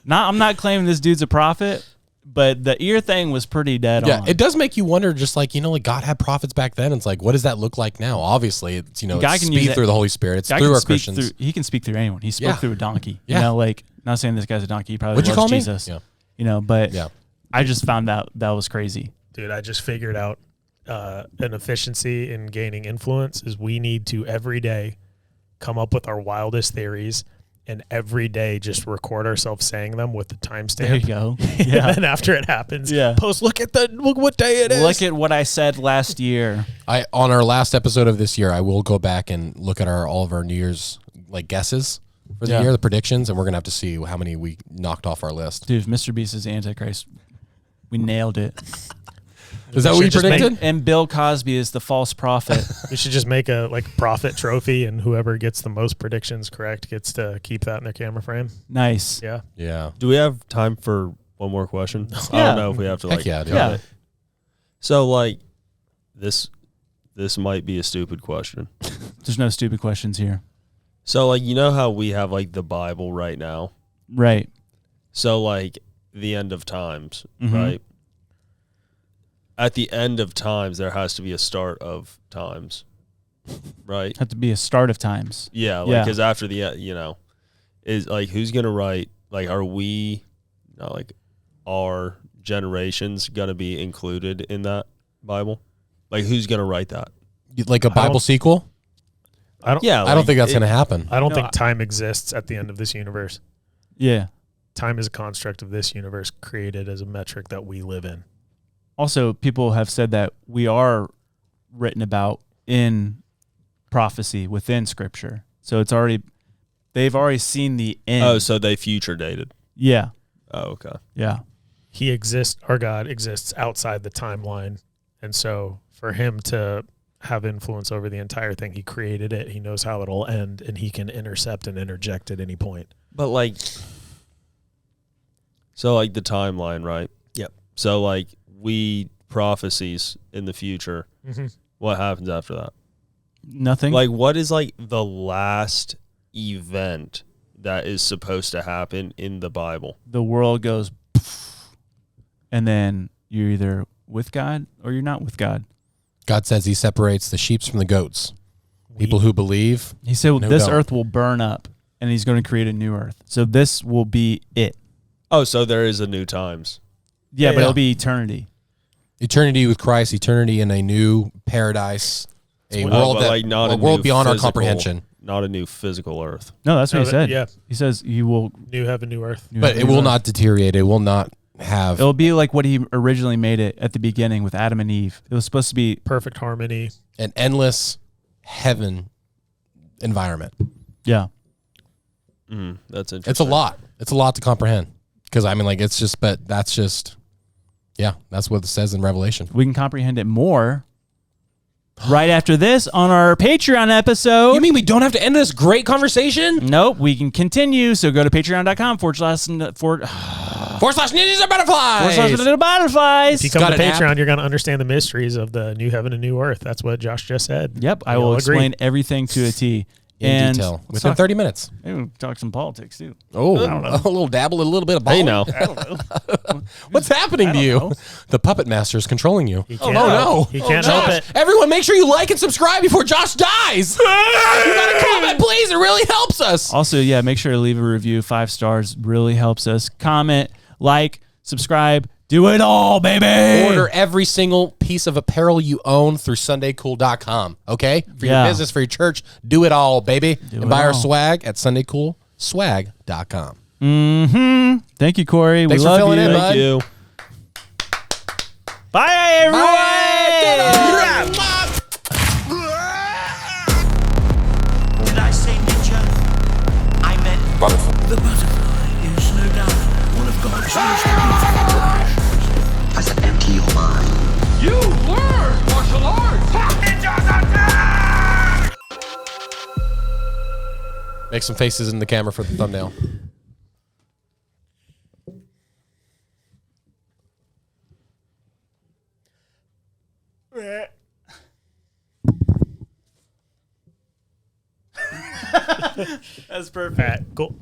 I'm not claiming this dude's a prophet, but the ear thing was pretty dead on. Yeah, it does make you wonder, just like, like God had prophets back then. It's like, what does that look like now? Obviously, it's, God it's speed through the Holy Spirit. It's through our Christians. He can speak through anyone. He spoke through a donkey. Yeah. Like, not saying this guy's a donkey. He probably What'd you loves call me? Jesus. Yeah. But I just found that was crazy. Dude, I just figured out an efficiency in gaining influence is we need to every day come up with our wildest theories and every day just record ourselves saying them with the timestamp. There you go. Yeah. And then after it happens, post, look what day it is. Look at what I said last year. On our last episode of this year, I will go back and look at all of our New Year's like guesses for the year, the predictions, and we're gonna have to see how many we knocked off our list. Dude, if Mr. Beast is Antichrist, we nailed it. Is that what you predicted? And Bill Cosby is the false prophet. We should just make a prophet trophy, and whoever gets the most predictions correct gets to keep that in their camera frame. Nice. Yeah. Yeah. Do we have time for one more question? I don't know if we have to Heck cut yeah. it. So like this might be a stupid question. There's no stupid questions here. So like, you know how we have like the Bible right now? Right. So like the end of times, right? At the end of times, there has to be a start of times, right? Have to be a start of times. Yeah, like because after the is like who's gonna write? Like, are we, like, our generations gonna be included in that Bible? Like, who's gonna write that? Like a Bible sequel? I don't. Yeah, I don't think that's gonna happen. I don't think time exists at the end of this universe. Yeah, time is a construct of this universe created as a metric that we live in. Also, people have said that we are written about in prophecy within Scripture. So they've already seen the end. Oh, so they future dated. Yeah. Oh, okay. Yeah. Our God exists outside the timeline. And so for him to have influence over the entire thing, he created it. He knows how it'll end, and he can intercept and interject at any point. But like, so like the timeline, right? Yep. So like, prophecies in the future, what happens after that? Nothing. Like, what is like the last event that is supposed to happen in the Bible? The world goes, and then you're either with God or you're not with God. God says he separates the sheep from the goats. People who believe. He said this earth will burn up, and he's going to create a new earth. So this will be it. Oh, so there is a new times. Yeah, but it'll be eternity. Eternity with Christ, eternity in a new paradise, a world world beyond our comprehension. Not a new physical earth. No, that's what he said. Yeah. He says you will have a new earth. But it will not deteriorate. It will not have. It'll be like what he originally made it at the beginning with Adam and Eve. It was supposed to be perfect harmony, an endless heaven environment. Yeah. That's interesting. It's a lot. It's a lot to comprehend. Because, I mean, like, it's just, but that's just, yeah, that's what it says in Revelation. We can comprehend it more right after this on our Patreon episode. You mean we don't have to end this great conversation? Nope, we can continue. So go to patreon.com / /ninjas and butterflies. butterflies. If you come to Patreon, you're going to understand the mysteries of the new heaven and new earth. That's what Josh just said. Yep, I will explain everything to a T. In detail. Within 30 minutes. Maybe we'll talk some politics, too. Oh, I don't know. A little dabble, a little bit of ball. Hey, no. I don't know. What's happening to you? The puppet master is controlling you. Oh, no. He can't help it. Everyone, make sure you like and subscribe before Josh dies. You got to comment, please. It really helps us. Also, yeah, make sure to leave a review. 5 stars really helps us. Comment, like, subscribe. Do it all, baby. Order every single piece of apparel you own through SundayCool.com, okay? For your business, for your church, do it all, baby. And buy our swag at SundayCoolSwag.com. Mm-hmm. Thank you, Cory. Thanks we for love filling you. in, bud. Thank you. Bye, everyone. Did I say ninja? I meant butterfly. The butterfly is no doubt one of God's most beautiful creations. I said empty your mind. You learn martial arts! Ninjas attack! Make some faces in the camera for the thumbnail. That's perfect. Cool.